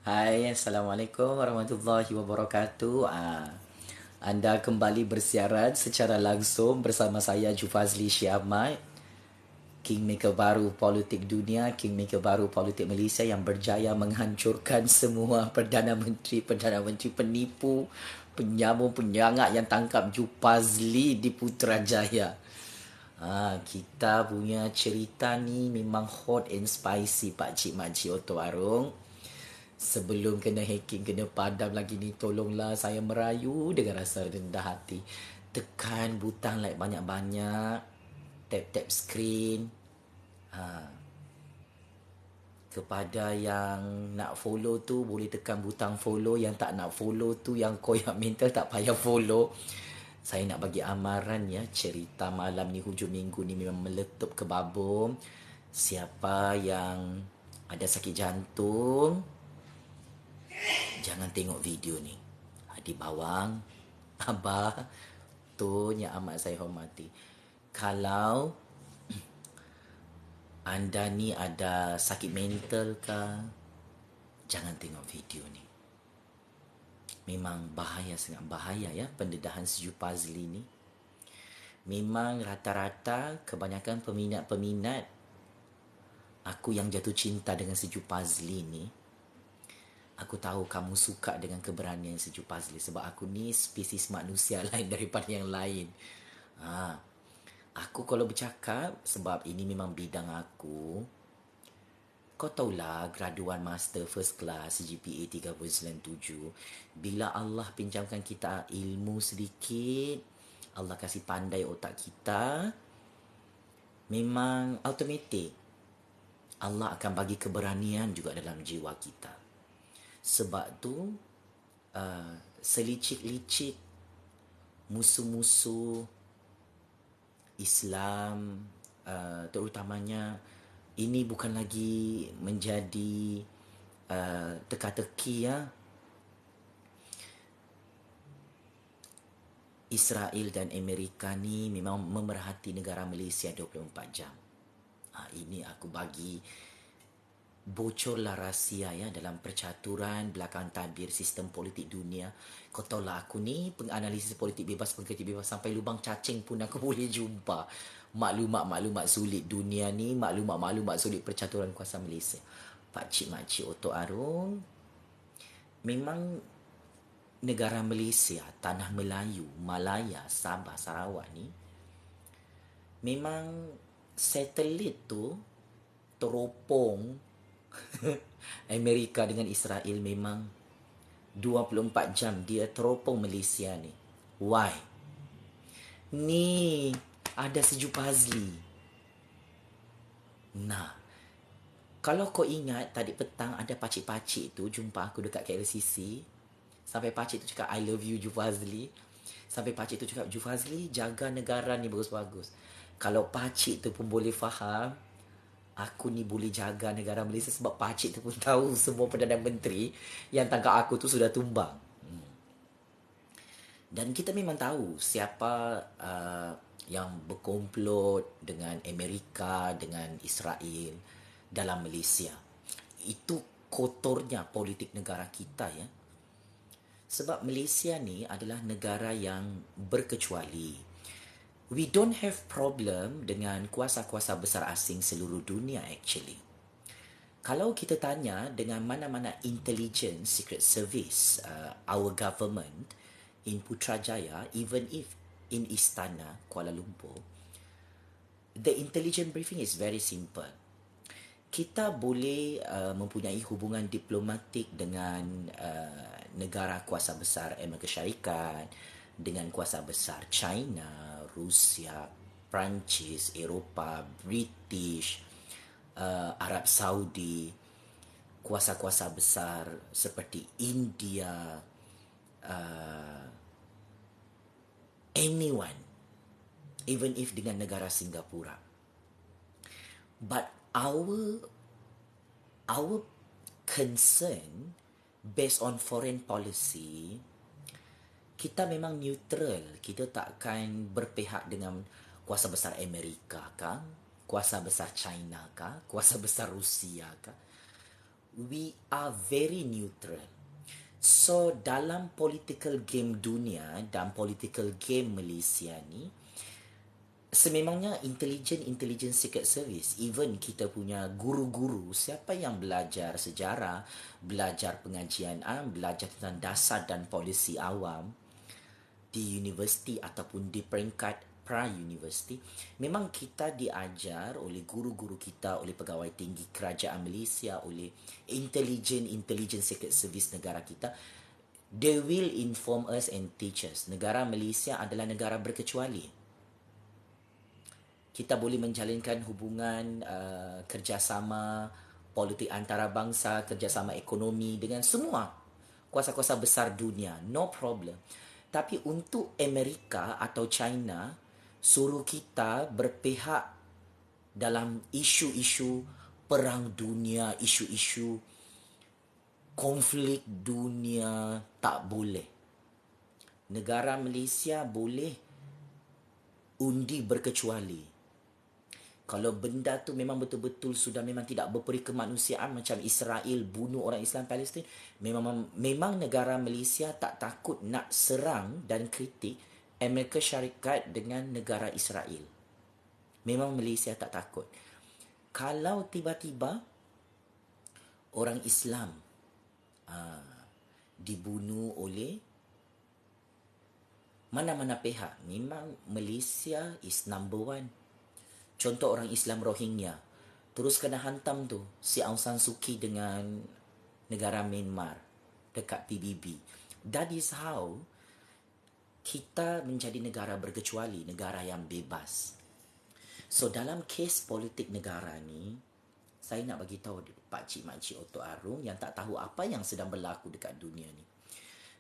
Hai, Assalamualaikum warahmatullahi wabarakatuh. Anda kembali bersiaran secara langsung bersama saya Jufazli Syed Ahmad, Kingmaker baru politik dunia, Kingmaker baru politik Malaysia yang berjaya menghancurkan semua Perdana Menteri penipu, penyambung penyangak yang tangkap Jufazli di Putrajaya. Kita punya cerita ni memang hot and spicy, Pak Cik Makcik Otto Arung. Sebelum kena hacking, kena padam lagi ni, tolonglah saya merayu dengan rasa rendah hati. Tekan butang like banyak-banyak. Tap-tap screen. Kepada yang nak follow tu, boleh tekan butang follow. Yang tak nak follow tu, yang koyak mental, tak payah follow. Saya nak bagi amaran ya, cerita malam ni, hujung minggu ni memang meletup ke babung. Siapa yang ada sakit jantung, jangan tengok video ni. Di bawang, Abah, tu yang amat saya hormati. Kalau anda ni ada sakit mental ke, jangan tengok video ni. Memang bahaya, sangat bahaya ya pendedahan Seju Pazli ni. Memang rata-rata kebanyakan peminat-peminat aku yang jatuh cinta dengan Seju Pazli ni, aku tahu kamu suka dengan keberanian Seju Pazli sebab aku ni spesies manusia lain daripada yang lain. Aku kalau bercakap, sebab ini memang bidang aku, kau tahulah graduan master first class GPA 3.97. Bila Allah pinjamkan kita ilmu sedikit, Allah kasih pandai otak kita, memang automatik Allah akan bagi keberanian juga dalam jiwa kita. Sebab tu selicik-licik musuh-musuh Islam, terutamanya, ini bukan lagi menjadi teka-teki ya. Israel dan Amerika ni memang memerhati negara Malaysia 24 jam. Ini aku bagi bocorlah rahsia ya dalam percaturan belakang tabir sistem politik dunia. Kau tahu lah aku ni penganalisis politik bebas, pengkritik bebas, sampai lubang cacing pun aku boleh jumpa maklumat-maklumat sulit dunia ni, maklumat-maklumat sulit percaturan kuasa Malaysia. Pak Cik Makcik Otto Arung, memang negara Malaysia, tanah Melayu, Malaya, Sabah, Sarawak ni, memang satelit tu teropong Amerika dengan Israel memang 24 jam dia teropong Malaysia ni. Why? Ni ada Seju Pazli. Nah, kalau kau ingat tadi petang ada pakcik-pakcik tu jumpa aku dekat KLCC. Sampai pakcik tu cakap I love you Jufazli. Sampai pakcik tu cakap Jufazli jaga negara ni bagus-bagus. Kalau pakcik tu pun boleh faham, aku ni boleh jaga negara Malaysia sebab pakcik tu pun tahu semua Perdana Menteri yang tangkap aku tu sudah tumbang. Dan kita memang tahu siapa yang berkomplot dengan Amerika, dengan Israel dalam Malaysia. Itu kotornya politik negara kita ya. Sebab Malaysia ni adalah negara yang berkecuali. We don't have problem dengan kuasa-kuasa besar asing seluruh dunia actually. Kalau kita tanya dengan mana-mana intelligence, secret service, our government in Putrajaya, even if in Istana, Kuala Lumpur, the intelligence briefing is very simple. Kita boleh mempunyai hubungan diplomatik dengan negara kuasa besar Amerika Syarikat, dengan kuasa besar China, Rusia, Perancis, Eropah, British, Arab Saudi, kuasa-kuasa besar seperti India, anyone, even if dengan negara Singapura. But our concern based on foreign policy, kita memang neutral. Kita takkan berpihak dengan kuasa besar Amerika kah, kuasa besar China kah, kuasa besar Rusia kah. we are very neutral. So dalam political game dunia dan political game Malaysia ni, sememangnya intelijen secret service, even kita punya guru-guru, siapa yang belajar sejarah, belajar pengajian belajar tentang dasar dan polisi awam di universiti ataupun di peringkat pra-universiti, memang kita diajar oleh guru-guru kita, oleh pegawai tinggi kerajaan Malaysia, oleh intelijen secret service negara kita. They will inform us and teach us. Negara Malaysia adalah negara berkecuali. Kita boleh menjalinkan hubungan kerjasama politik antarabangsa, kerjasama ekonomi dengan semua kuasa-kuasa besar dunia. No problem. Tapi untuk Amerika atau China, suruh kita berpihak dalam isu-isu perang dunia, isu-isu konflik dunia, tak boleh. Negara Malaysia boleh undi berkecuali. Kalau benda tu memang betul-betul sudah memang tidak berperi kemanusiaan, macam Israel bunuh orang Islam Palestin, memang negara Malaysia tak takut nak serang dan kritik Amerika Syarikat dengan negara Israel. Memang Malaysia tak takut. Kalau tiba-tiba orang Islam dibunuh oleh mana-mana pihak, memang Malaysia is number one. Contoh orang Islam Rohingya, terus kena hantam tu si Aung San Suu Kyi dengan negara Myanmar dekat PBB. That is how kita menjadi negara berkecuali, negara yang bebas. So dalam kes politik negara ni, saya nak bagi tahu pakcik-makcik Otok Arum yang tak tahu apa yang sedang berlaku dekat dunia ni.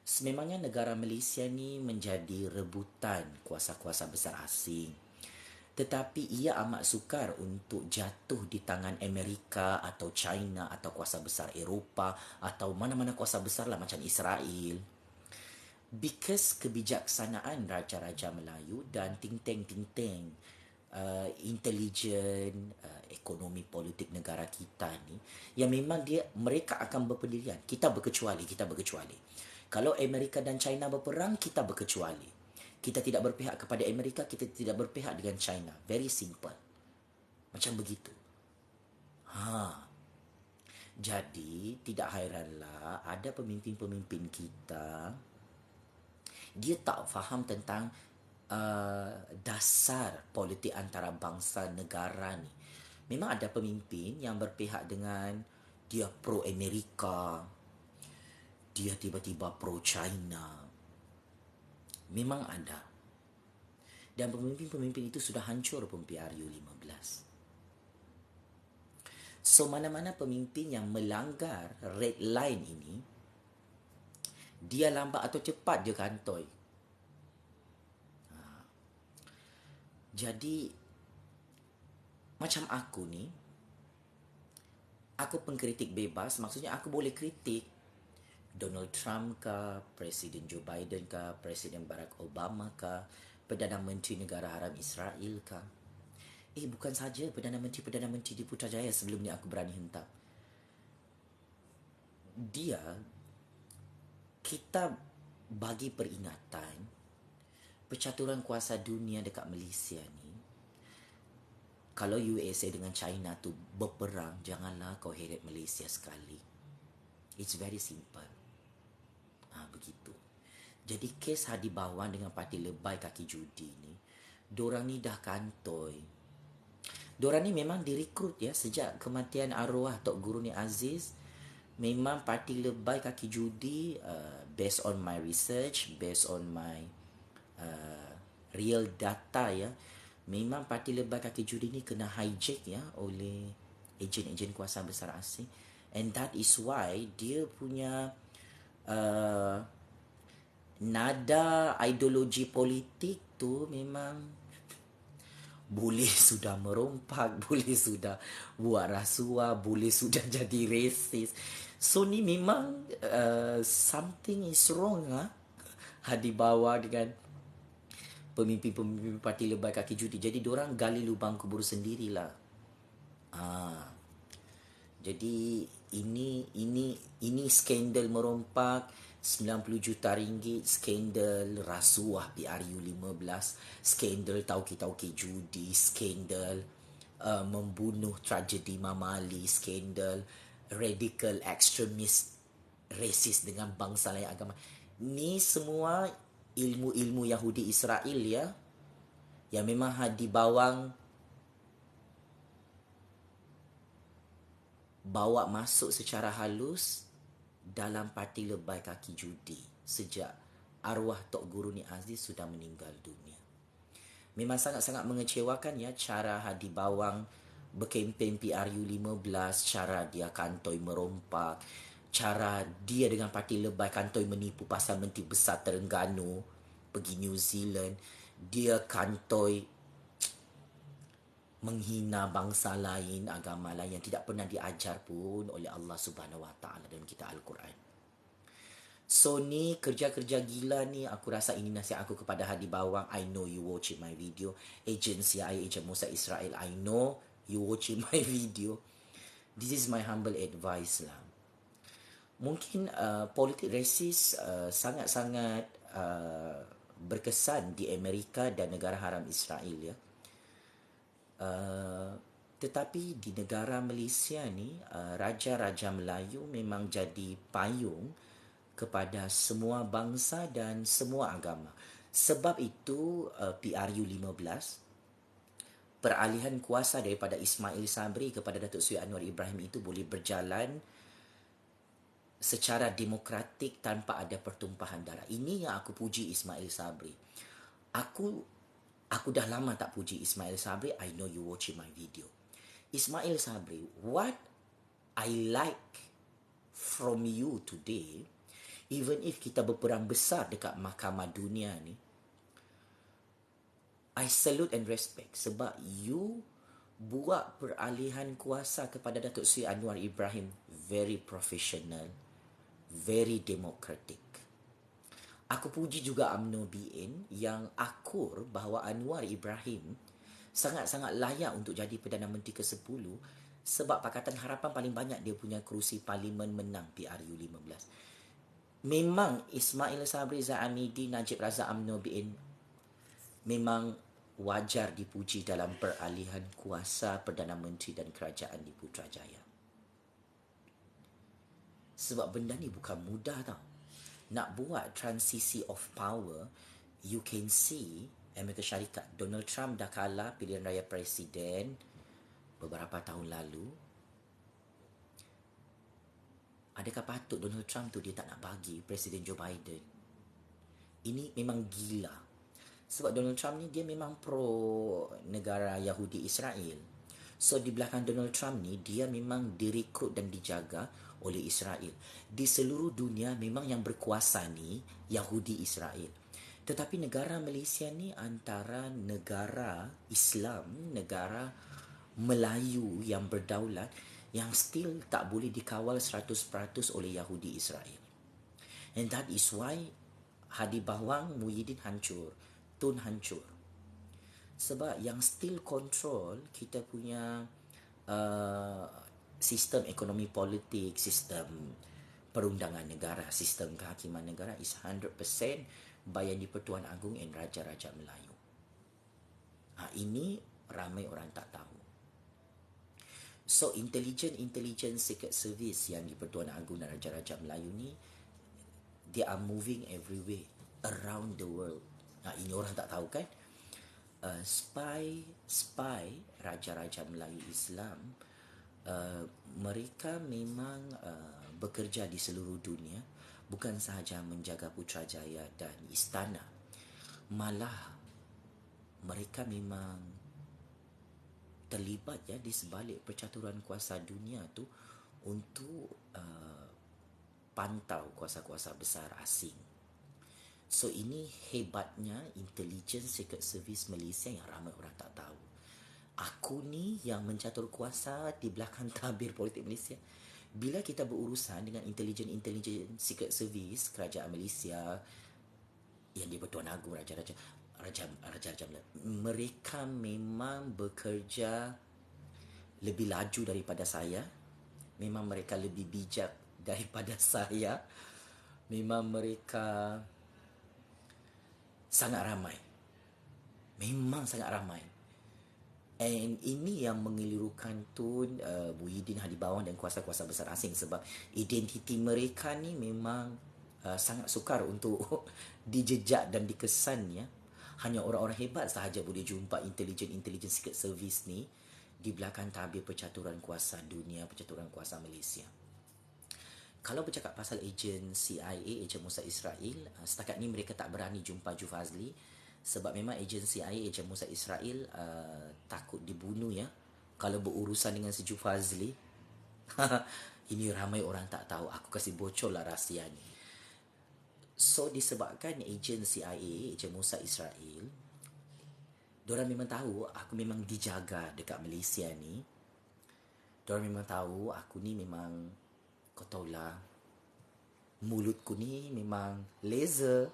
Sememangnya negara Malaysia ni menjadi rebutan kuasa-kuasa besar asing. Tetapi ia amat sukar untuk jatuh di tangan Amerika atau China atau kuasa besar Eropah atau mana-mana kuasa besar lah macam Israel. Because kebijaksanaan Raja-Raja Melayu dan ting-teng intelijen ekonomi politik negara kita ni, yang memang mereka akan berpendirian. Kita berkecuali. Kalau Amerika dan China berperang, kita berkecuali. Kita tidak berpihak kepada Amerika, kita tidak berpihak dengan China. Very simple. Macam begitu. Jadi, tidak hairanlah ada pemimpin-pemimpin kita, dia tak faham tentang dasar politik antarabangsa negara ni. Memang ada pemimpin yang berpihak dengan dia pro-Amerika, dia tiba-tiba pro-China. Memang ada. Dan pemimpin-pemimpin itu sudah hancur pun PRU 15. So, mana-mana pemimpin yang melanggar red line ini, dia lambat atau cepat dia kantoi. Jadi, macam aku ni, aku pengkritik bebas. Maksudnya aku boleh kritik Donald Trump ke, Presiden Joe Biden ke, Presiden Barack Obama ke, Perdana Menteri Negara Haram Israel ke. Bukan saja Perdana Menteri di Putrajaya sebelum ni aku berani hentak. Kita bagi peringatan, percaturan kuasa dunia dekat Malaysia ni, kalau USA dengan China tu berperang, janganlah kau heret Malaysia sekali. It's very simple. Begitu. Jadi kes Hadi Bawan dengan parti lebay kaki judi ni, dorang ni dah kantoi. Dorang ni memang direkrut ya sejak kematian arwah Tok Guru Ni Aziz. Memang parti lebay kaki judi, based on my research, based on my real data ya, memang parti lebay kaki judi ni kena hijack ya oleh ejen-ejen kuasa besar asing. And that is why dia punya nada ideologi politik tu memang boleh sudah merompak, boleh sudah buat rasuah, boleh sudah jadi resis. So ni memang something is wrong Hadi Bawa dengan pemimpin-pemimpin parti lebay kaki judi. Jadi diorang gali lubang kubur sendirilah. Jadi ini skandal merompak 90 juta ringgit, skandal rasuah PRU 15, skandal tauke-tauke judi, skandal membunuh tragedi Mamali, skandal radical extremist rasis dengan bangsa lain agama. Ni semua ilmu-ilmu Yahudi Israel ya, yang memang di bawang bawa masuk secara halus dalam parti lebay kaki judi sejak arwah Tok Guru Ni Aziz sudah meninggal dunia. Memang sangat-sangat mengecewakan ya cara Hadi Bawang berkempen PRU 15, cara dia kantoi merompak, cara dia dengan parti lebay kantoi menipu pasal Menteri Besar Terengganu pergi New Zealand, dia kantoi menghina bangsa lain, agama lain yang tidak pernah diajar pun oleh Allah Subhanahu Wa Taala dalam kitab Al-Quran. So ni kerja-kerja gila ni, aku rasa ini nasihat aku kepada Hadi Bawang. I know you watching my video. Agent CIA, Agent Mossad Israel, I know you watching my video. This is my humble advice lah. Mungkin politik rasis sangat-sangat berkesan di Amerika dan negara haram Israel ya. Tetapi di negara Malaysia ni, Raja-Raja Melayu memang jadi payung kepada semua bangsa dan semua agama. Sebab itu PRU 15, peralihan kuasa daripada Ismail Sabri kepada Datuk Seri Anwar Ibrahim itu boleh berjalan secara demokratik tanpa ada pertumpahan darah. Ini yang aku puji Ismail Sabri. Aku dah lama tak puji Ismail Sabri. I know you watching my video. Ismail Sabri, what I like from you today, even if kita berperang besar dekat Mahkamah Dunia ni, I salute and respect sebab you buat peralihan kuasa kepada Datuk Seri Anwar Ibrahim very professional, very democratic. Aku puji juga UMNO BN yang akur bahawa Anwar Ibrahim sangat-sangat layak untuk jadi Perdana Menteri ke-10 sebab Pakatan Harapan paling banyak dia punya kerusi parlimen menang PRU 15. Memang Ismail Sabri Zahamidi, Najib Razak, UMNO BN memang wajar dipuji dalam peralihan kuasa Perdana Menteri dan kerajaan di Putrajaya. Sebab benda ni bukan mudah tau. Nak buat transisi of power, you can see Amerika Syarikat. Donald Trump dah kalah pilihan raya presiden beberapa tahun lalu. Adakah patut Donald Trump tu dia tak nak bagi Presiden Joe Biden? Ini memang gila. Sebab Donald Trump ni dia memang pro negara Yahudi Israel. So di belakang Donald Trump ni dia memang direkrut dan dijaga oleh Israel. Di seluruh dunia memang yang berkuasa ni Yahudi Israel. Tetapi negara Malaysia ni antara negara Islam, negara Melayu yang berdaulat yang still tak boleh dikawal 100% oleh Yahudi Israel. And that is why Hadi Bawang Muhyiddin hancur, Tun hancur. Sebab yang still control kita punya sistem ekonomi politik, sistem perundangan negara, sistem kehakiman negara is 100% by Yang di-Pertuan Agong dan Raja-Raja Melayu. Ini ramai orang tak tahu. So, intelligence secret service yang di-Pertuan Agong dan Raja-Raja Melayu ni, they are moving everywhere around the world. Ini orang tak tahu kan? Spy Raja-Raja Melayu Islam, mereka memang bekerja di seluruh dunia, bukan sahaja menjaga Putrajaya dan istana, malah mereka memang terlibat ya di sebalik percaturan kuasa dunia tu untuk pantau kuasa-kuasa besar asing. So ini hebatnya intelligence secret service Malaysia yang ramai orang tak tahu. Aku ni yang mencatur kuasa di belakang tabir politik Malaysia. Bila kita berurusan dengan intelligence secret service kerajaan Malaysia yang di-Pertuan Agong Raja-Raja mereka memang bekerja lebih laju daripada saya Memang mereka lebih bijak daripada saya. Memang mereka sangat ramai. Memang sangat ramai. And ini yang mengelirukan Tun, Muhyiddin Hadibawang dan kuasa-kuasa besar asing, sebab identiti mereka ni memang sangat sukar untuk dijejak dan dikesan ya. Hanya orang-orang hebat sahaja boleh jumpa intelijen secret service ni di belakang tabir percaturan kuasa dunia, percaturan kuasa Malaysia. Kalau bercakap pasal ejen CIA, ejen Mossad Israel, setakat ni mereka tak berani jumpa Ju Fazli sebab memang ejen CIA, ejen Mossad Israel takut dibunuh ya kalau berurusan dengan si Ju Fazli. Ini ramai orang tak tahu, aku kasih bocor lah rahsia ni. So disebabkan ejen CIA, ejen Mossad Israel, diorang memang tahu aku memang dijaga dekat Malaysia ni. Diorang memang tahu aku ni memang, kau tahulah, mulutku ni memang laser.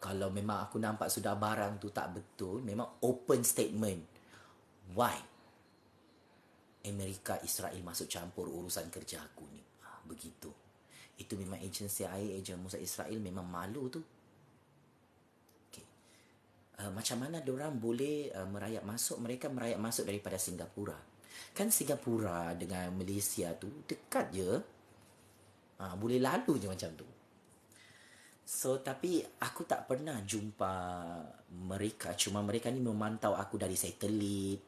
Kalau memang aku nampak sudah barang tu tak betul, memang open statement. Why Amerika, Israel masuk campur urusan kerja aku ni? Begitu. Itu memang ejen CIA, ejen Mossad Israel memang malu tu. Okay. Macam mana diorang boleh merayap masuk? Mereka merayap masuk daripada Singapura. Kan Singapura dengan Malaysia tu dekat je. Boleh lalu je macam tu. So, tapi aku tak pernah jumpa mereka. Cuma mereka ni memantau aku dari satelit.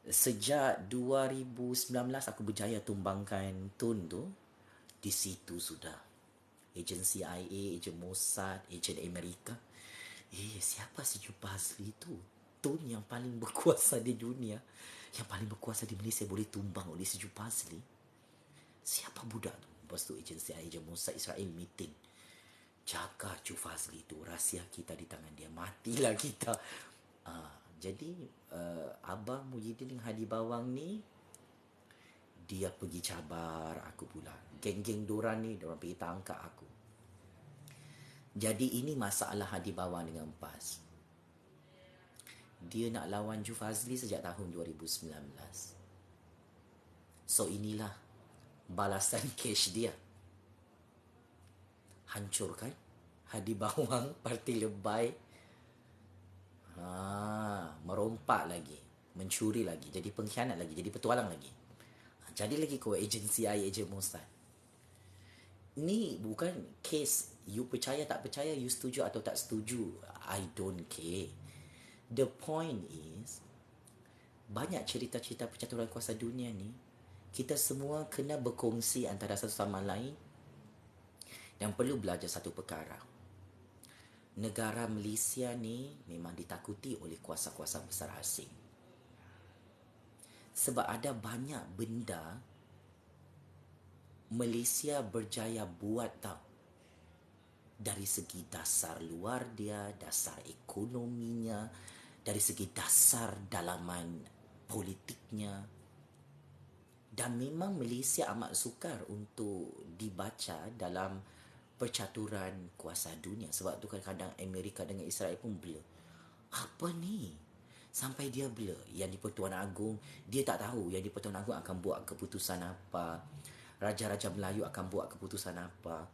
Sejak 2019 aku berjaya tumbangkan Tun tu. Di situ sudah. Ejen CIA, ejen Mossad, ejen Amerika. Siapa si Ju Fazli tu? Tun yang paling berkuasa di dunia. Yang paling berkuasa di Malaysia boleh tumbang oleh si Ju Fazli. Siapa budak tu? Lepas tu ejen CIA, ejen Mossad Israel meeting. Jaga Ju Fazli tu. Rahsia kita di tangan dia. Matilah kita. Jadi Abang Muhyiddin Hadibawang ni, dia pergi cabar aku pula. Geng-geng diorang ni, diorang pergi tangkap aku. Jadi ini masalah Hadibawang dengan PAS. Dia nak lawan Ju Fazli sejak tahun 2019. So inilah balasan cash dia. Hancurkan Hadibawang, parti lebay. Merompak lagi, mencuri lagi, jadi pengkhianat lagi, jadi petualang lagi. Jadi lagi kau ejen CIA, ejen Mossad. Ni bukan case you percaya tak percaya, you setuju atau tak setuju, I don't care. The point is, banyak cerita-cerita percaturan kuasa dunia ni, kita semua kena berkongsi antara satu sama lain dan perlu belajar satu perkara. Negara Malaysia ni memang ditakuti oleh kuasa-kuasa besar asing. Sebab ada banyak benda Malaysia berjaya buat tau. Dari segi dasar luar dia, dasar ekonominya, dari segi dasar dalaman politiknya. Dan memang Malaysia amat sukar untuk dibaca dalam percaturan kuasa dunia. Sebab tu kadang-kadang Amerika dengan Israel pun blur. Apa ni? Sampai dia blur. Yang di Pertuan Agong, dia tak tahu yang di Pertuan Agong akan buat keputusan apa. Raja-Raja Melayu akan buat keputusan apa.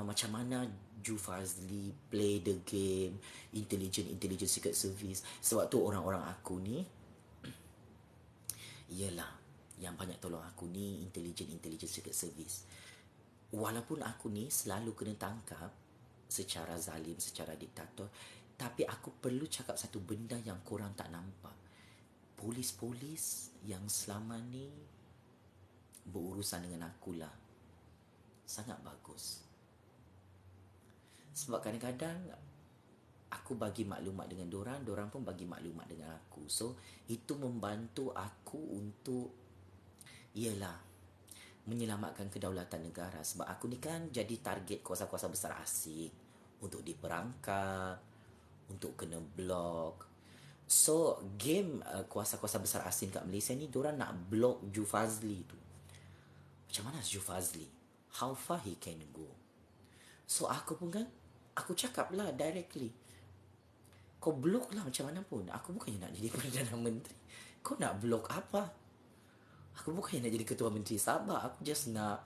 Macam mana Ju Fazli play the game, intelligent secret service. Sebab tu orang-orang aku ni, ialah yang banyak tolong aku ni intelligent secret service. Walaupun aku ni selalu kena tangkap secara zalim, secara diktator, tapi aku perlu cakap satu benda yang korang tak nampak. Polis-polis yang selama ni berurusan dengan akulah sangat bagus. Sebab kadang-kadang aku bagi maklumat dengan dorang, dorang pun bagi maklumat dengan aku. So, itu membantu aku untuk, ialah, menyelamatkan kedaulatan negara. Sebab aku ni kan jadi target kuasa-kuasa besar asing untuk diperangkap, untuk kena blok. So, game kuasa-kuasa besar asing kat Malaysia ni, diorang nak blok Ju Fazli tu. Macam mana Ju Fazli? How far he can go? So, aku pun kan, aku cakap lah directly. Kau blok lah macam mana pun. Aku bukannya nak jadi Perdana Menteri. Kau nak blok apa? Aku bukan nak jadi ketua menteri Sabah. Aku just nak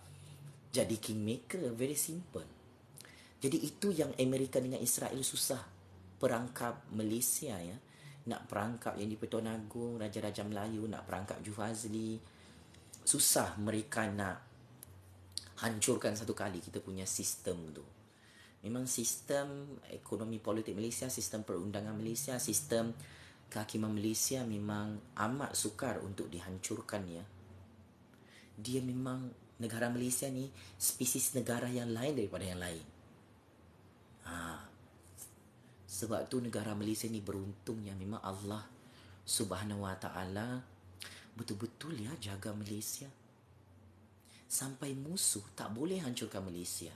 jadi kingmaker. Very simple. Jadi itu yang Amerika dengan Israel susah. Perangkap Malaysia ya. Nak perangkap yang di-Pertuan Agong, Raja-Raja Melayu, nak perangkap Ju Fazli. Susah mereka nak hancurkan satu kali kita punya sistem tu. Memang sistem ekonomi politik Malaysia, sistem perundangan Malaysia, sistem kehakiman Malaysia memang amat sukar untuk dihancurkan ya. Dia memang negara Malaysia ni spesies negara yang lain daripada yang lain. Sebab tu negara Malaysia ni beruntung yang memang Allah Subhanahu Wa Taala betul-betul ya jaga Malaysia. Sampai musuh tak boleh hancurkan Malaysia.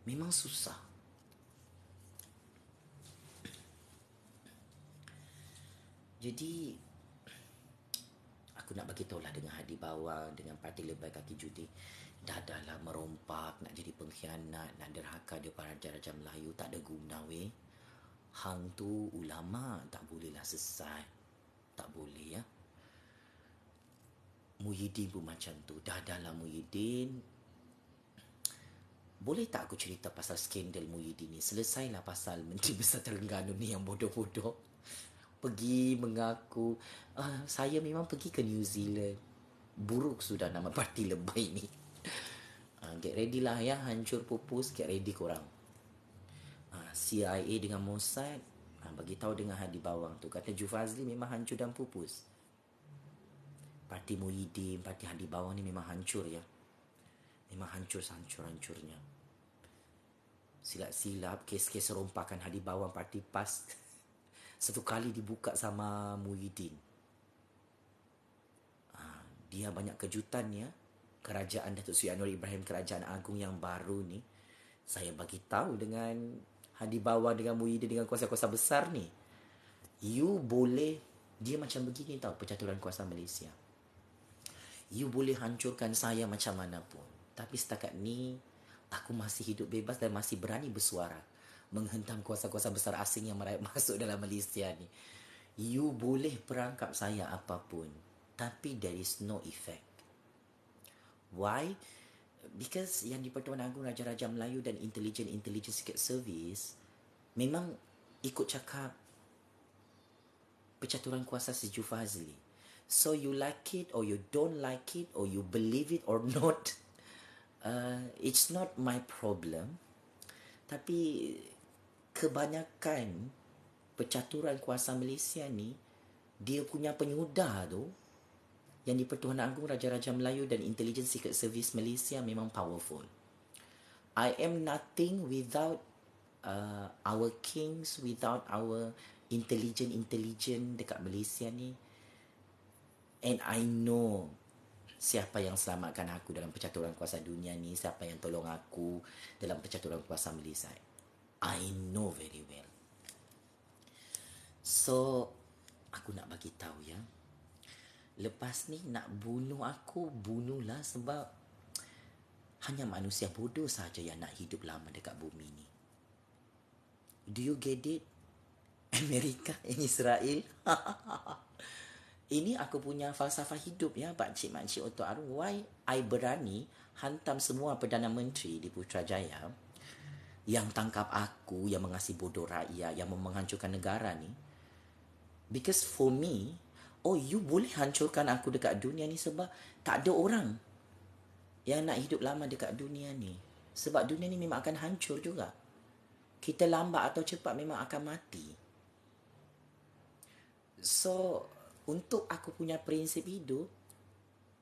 Memang susah. Jadi aku nak bagi tahu lah dengan Hadi Bawang, dengan parti Lebay Kaki Judi, dah merompak, nak jadi pengkhianat, nak derhaka dia para Raja-Raja Melayu, tak ada guna weh. Hang tu ulama tak bolehlah sesat. Tak boleh ya. Muhyiddin pun macam tu. Dah Muhyiddin. Boleh tak aku cerita pasal skandal Muhyiddin ni? Selesailah pasal Menteri Besar Terengganu ni yang bodoh-bodoh. Pergi mengaku, saya memang pergi ke New Zealand. Buruk sudah nama parti Lebay ni. Get ready lah ya, hancur pupus. Get ready korang. CIA dengan Mossad bagi tahu dengan Hadi Bawang tu, kata Ju Fazli memang hancur dan pupus. Parti Muhyiddin, parti Hadi Bawang ni memang hancur ya. Memang hancur sehancur-hancurnya. Silap-silap kes-kes rompakan Hadi Bawang parti PAS satu kali dibuka sama Muhyiddin. Dia banyak kejutan ya. Kerajaan Datuk Seri Anwar Ibrahim, Kerajaan Agung yang baru ni, saya bagi tahu dengan Hadi Bawang, dengan Muhyiddin, dengan kuasa-kuasa besar ni, you boleh, dia macam begini tahu percaturan kuasa Malaysia. You boleh hancurkan saya macam mana pun, tapi setakat ni aku masih hidup bebas dan masih berani bersuara menghentam kuasa-kuasa besar asing yang merayap masuk dalam Malaysia ni. You boleh perangkap saya apapun, tapi there is no effect. Why? Because yang di Pertuan Agong, Raja-Raja Melayu dan Intelligence Secret Service memang ikut cakap percaturan kuasa si Ju Fazli. So you like it or you don't like it, or you believe it or not, it's not my problem. Tapi kebanyakan percaturan kuasa Malaysia ni, dia punya penyudah tu yang di Pertuan Agong, Raja-Raja Melayu dan Intelligence Secret Service Malaysia memang powerful. I am nothing without our kings, without our intelligent dekat Malaysia ni. And I know siapa yang selamatkan aku dalam percaturan kuasa dunia ni, siapa yang tolong aku dalam percaturan kuasa Malaysia. I know very well. So, aku nak bagi tahu ya. Lepas ni nak bunuh aku, bunuhlah, sebab hanya manusia bodoh saja yang nak hidup lama dekat bumi ni. Do you get it? Amerika and Israel. Ini aku punya falsafah hidup ya, pakcik-makcik Oto Arun. Why I berani hantam semua Perdana Menteri di Putrajaya yang tangkap aku, yang mengasihi bodoh rakyat, yang menghancurkan negara ni. Because for me, you boleh hancurkan aku dekat dunia ni sebab tak ada orang yang nak hidup lama dekat dunia ni. Sebab dunia ni memang akan hancur juga. Kita lambat atau cepat memang akan mati. So, untuk aku punya prinsip hidup,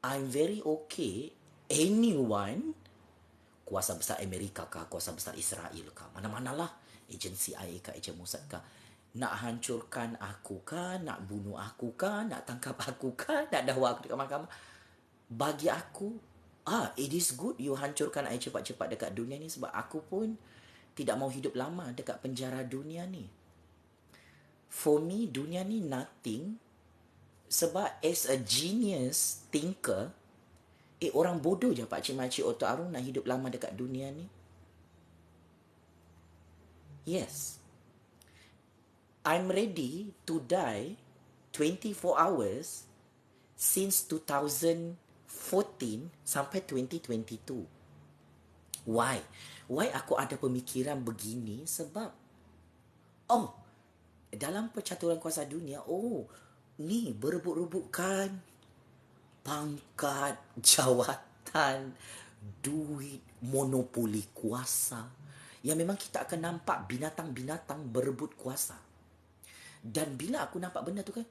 I'm very okay anyone, kuasa besar Amerika kah, kuasa besar Israel kah, mana-manalah, agensi CIA kah, agensi Mossad kah, nak hancurkan aku kah, nak bunuh aku kah, nak tangkap aku kah, nak dakwa aku dekat mahkamah. Bagi aku, it is good you hancurkan I cepat-cepat dekat dunia ni, sebab aku pun tidak mau hidup lama dekat penjara dunia ni. For me, dunia ni nothing. Sebab as a genius thinker, orang bodoh je pakcik-makcik Oto Arun nak hidup lama dekat dunia ni. Yes. I'm ready to die 24 hours since 2014 sampai 2022. Why? Why aku ada pemikiran begini? Sebab, oh, dalam percaturan kuasa dunia, ni berebut-rebutkan pangkat, jawatan, duit, monopoli kuasa. Yang memang kita akan nampak binatang-binatang berebut kuasa. Dan bila aku nampak benda tu kan,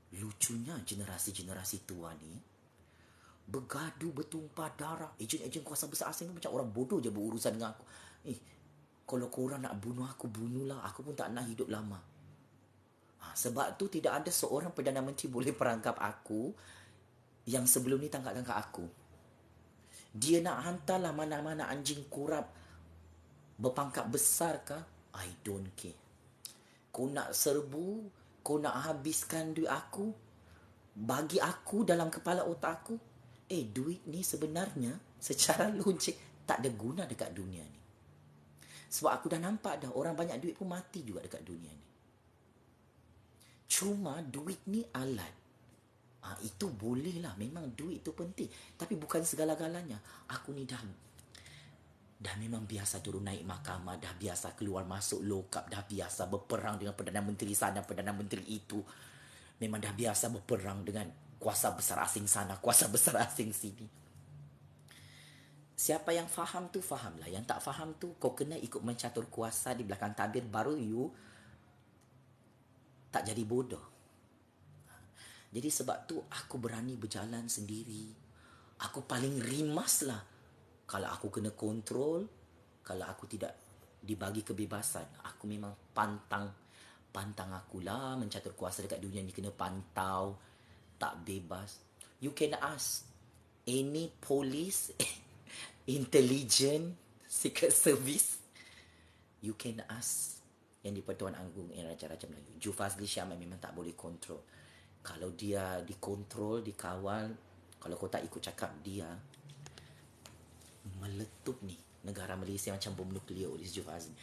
lucunya generasi-generasi tua ni bergaduh bertumpah darah. Ejen-ejen kuasa besar asing macam orang bodoh je berurusan dengan aku. Kalau korang nak bunuh aku, bunuhlah. Aku pun tak nak hidup lama. Sebab tu tidak ada seorang Perdana Menteri boleh perangkap aku yang sebelum ni tangkap-tangkap aku. Dia nak hantarlah mana-mana anjing kurap berpangkat besar kah? I don't care. Kau nak serbu, kau nak habiskan duit aku, bagi aku dalam kepala otak aku, duit ni sebenarnya secara logik tak ada guna dekat dunia ni. Sebab aku dah nampak dah orang banyak duit pun mati juga dekat dunia ni. Cuma duit ni alat. Itu boleh lah. Memang duit tu penting. Tapi bukan segala-galanya. Aku ni dah memang biasa turun naik mahkamah. Dah biasa keluar masuk lokap. Dah biasa berperang dengan Perdana Menteri sana, Perdana Menteri itu. Memang dah biasa berperang dengan kuasa besar asing sana, kuasa besar asing sini. Siapa yang faham tu fahamlah. Yang tak faham tu kau kena ikut mencatur kuasa di belakang tabir, baru you tak jadi bodoh. Jadi sebab tu aku berani berjalan sendiri. Aku paling rimas lah kalau aku kena kontrol, kalau aku tidak dibagi kebebasan. Aku memang pantang akulah mencatur kuasa dekat dunia ni, kena pantau, tak bebas. You can ask any police, intelligent, secret service. You can ask yang di Pertuan Agong Raja-Raja Melayu. Jufazli Syah memang tak boleh kontrol. Kalau dia dikontrol, dikawal, kalau kau tak ikut cakap dia, meletup ni negara Malaysia macam bom nuklear oleh Jufazli.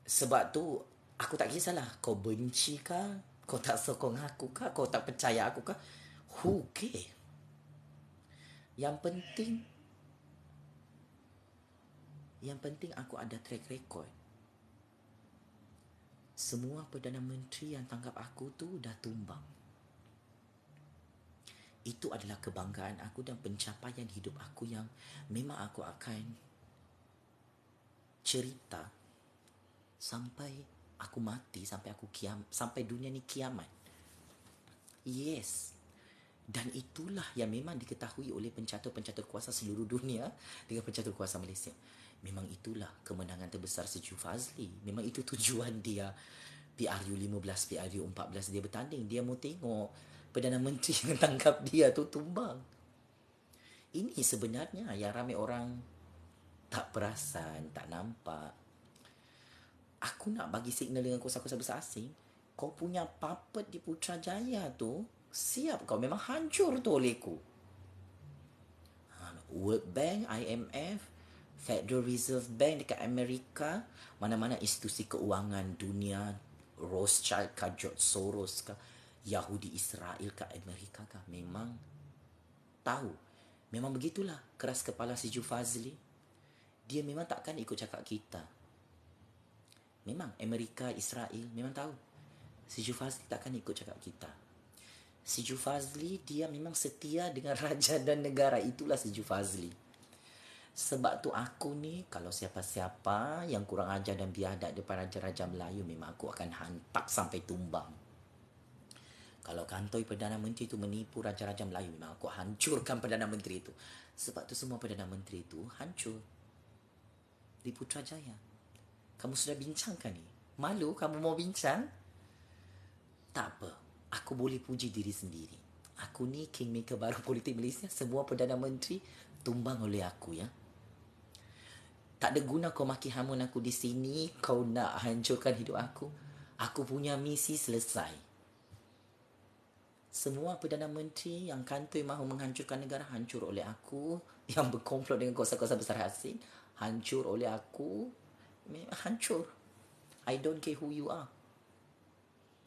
Sebab tu aku tak kisahlah kau benci kah, kau tak sokong aku kah, kau tak percaya aku kah, who care? Yang penting aku ada track record. Semua Perdana Menteri yang tangkap aku tu dah tumbang. Itu adalah kebanggaan aku dan pencapaian hidup aku yang memang aku akan cerita sampai aku mati, sampai sampai dunia ni kiamat. Yes. Dan itulah yang memang diketahui oleh pencatur-pencatur kuasa seluruh dunia dengan pencatur kuasa Malaysia. Memang itulah kemenangan terbesar Siti Fazli. Memang itu tujuan dia. PRU 15, PRU 14 dia bertanding. Dia mau tengok Perdana Menteri yang tangkap dia tu tumbang. Ini sebenarnya yang ramai orang tak perasan, tak nampak. Aku nak bagi signal dengan kuasa-kuasa besar asing. Kau punya puppet di Putrajaya tu, siap kau, memang hancur tu olehku. World Bank, IMF, Federal Reserve Bank dekat Amerika, mana-mana institusi keuangan dunia, Rothschild kah, George Soros kah, Yahudi Israel kah, Amerika kah, memang tahu. Memang begitulah keras kepala si Jufazli. Dia memang takkan ikut cakap kita. Memang Amerika, Israel memang tahu. Si Jufazli takkan ikut cakap kita. Si Jufazli dia memang setia dengan raja dan negara. Itulah si Jufazli. Sebab tu aku ni, kalau siapa-siapa yang kurang ajar dan biadab depan Raja-Raja Melayu, memang aku akan hantak sampai tumbang. Kalau kantoi Perdana Menteri itu menipu Raja-Raja Melayu, memang aku hancurkan Perdana Menteri itu. Sebab tu semua Perdana Menteri itu hancur di Putrajaya. Kamu sudah bincangkan ni? Malu kamu mau bincang? Tak apa. Aku boleh puji diri sendiri. Aku ni kingmaker baru politik Malaysia. Semua Perdana Menteri tumbang oleh aku, ya. Tak ada guna kau maki hamun aku di sini. Kau nak hancurkan hidup aku. Aku punya misi selesai. Semua Perdana Menteri yang kantoi mahu menghancurkan negara hancur oleh aku. Yang berkomplot dengan kuasa-kuasa besar asing hancur oleh aku. Hancur. I don't care who you are.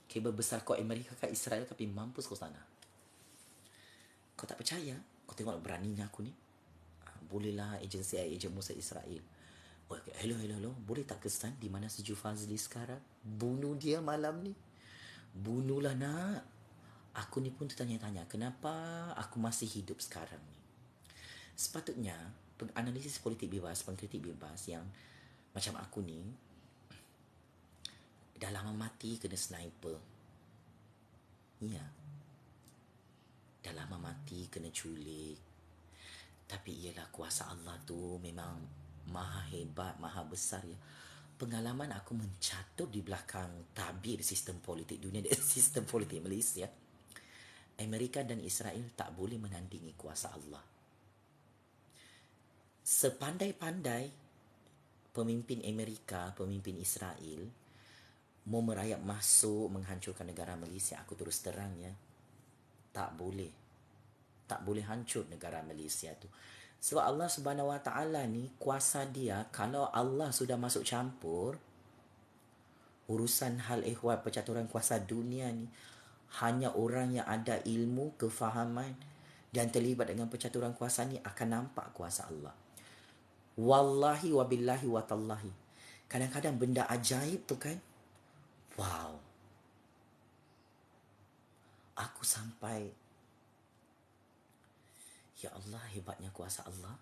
Kabel besar kau Amerika kat Israel, tapi mampus kau sana. Kau tak percaya? Kau tengok beraninya aku ni. Bolehlah agensi ejen Musa Israel. Oh, hello, hello, hello. Boleh tak kesan di mana si Fazli sekarang? Bunuh dia malam ni. Bunuhlah nak. Aku ni pun tertanya-tanya, kenapa aku masih hidup sekarang ni? Sepatutnya, penganalisis politik bebas, pengkritik bebas yang macam aku ni, dah lama mati kena sniper. Ya. Dah lama mati kena culik. Tapi ialah kuasa Allah tu memang maha hebat, maha besar ya. Pengalaman aku mencatur di belakang tabir sistem politik dunia dan sistem politik Malaysia. Amerika dan Israel tak boleh menandingi kuasa Allah. Sepandai-pandai pemimpin Amerika, pemimpin Israel mau merayap masuk menghancurkan negara Malaysia, aku terus terang ya, tak boleh. Tak boleh hancur negara Malaysia tu. Sebab Allah Subhanahu Wa Taala ni kuasa dia, kalau Allah sudah masuk campur urusan hal ehwal percaturan kuasa dunia ni, hanya orang yang ada ilmu, kefahaman dan terlibat dengan percaturan kuasa ni akan nampak kuasa Allah. Wallahi wabillahi watallahi. Kadang-kadang benda ajaib tu kan, wow. Aku sampai, ya Allah, hebatnya kuasa Allah.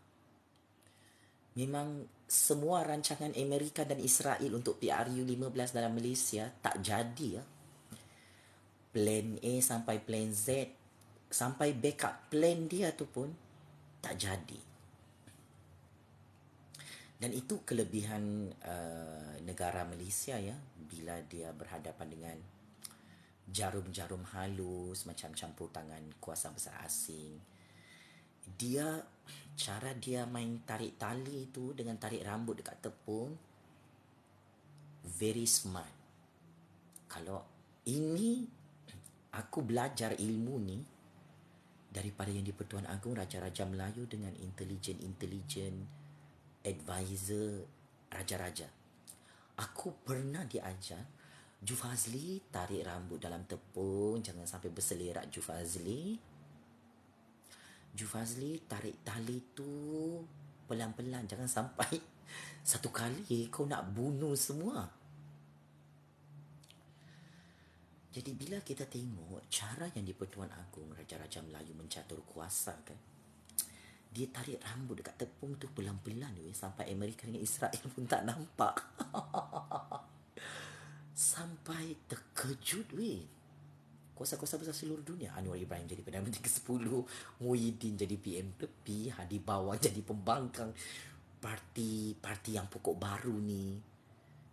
Memang semua rancangan Amerika dan Israel untuk PRU-15 dalam Malaysia tak jadi ya. Plan A sampai plan Z, sampai backup plan dia tu pun tak jadi. Dan itu kelebihan negara Malaysia ya, bila dia berhadapan dengan jarum-jarum halus macam campur tangan kuasa besar asing. Dia, cara dia main tarik tali tu dengan tarik rambut dekat tepung, very smart. Kalau ini, aku belajar ilmu ni daripada yang di-Pertuan Agong Raja-Raja Melayu dengan intelijen advisor raja-raja. Aku pernah diajar, Fazli tarik rambut dalam tepung, jangan sampai berselerak Fazli. Fazli tarik tali tu pelan-pelan, jangan sampai satu kali kau nak bunuh semua. Jadi bila kita tengok cara yang di-Pertuan Agong Raja-Raja Melayu mencatur kuasa kan, dia tarik rambut dekat tepung tu pelan-pelan sampai Amerika dengan Israel pun tak nampak. Sampai terkejut weh. Kuasa-kuasa besar seluruh dunia. Anwar Ibrahim jadi Perdana Menteri ke-10, Muhyiddin jadi PM tepi, Hadi Bawang jadi pembangkang parti yang pokok baru ni.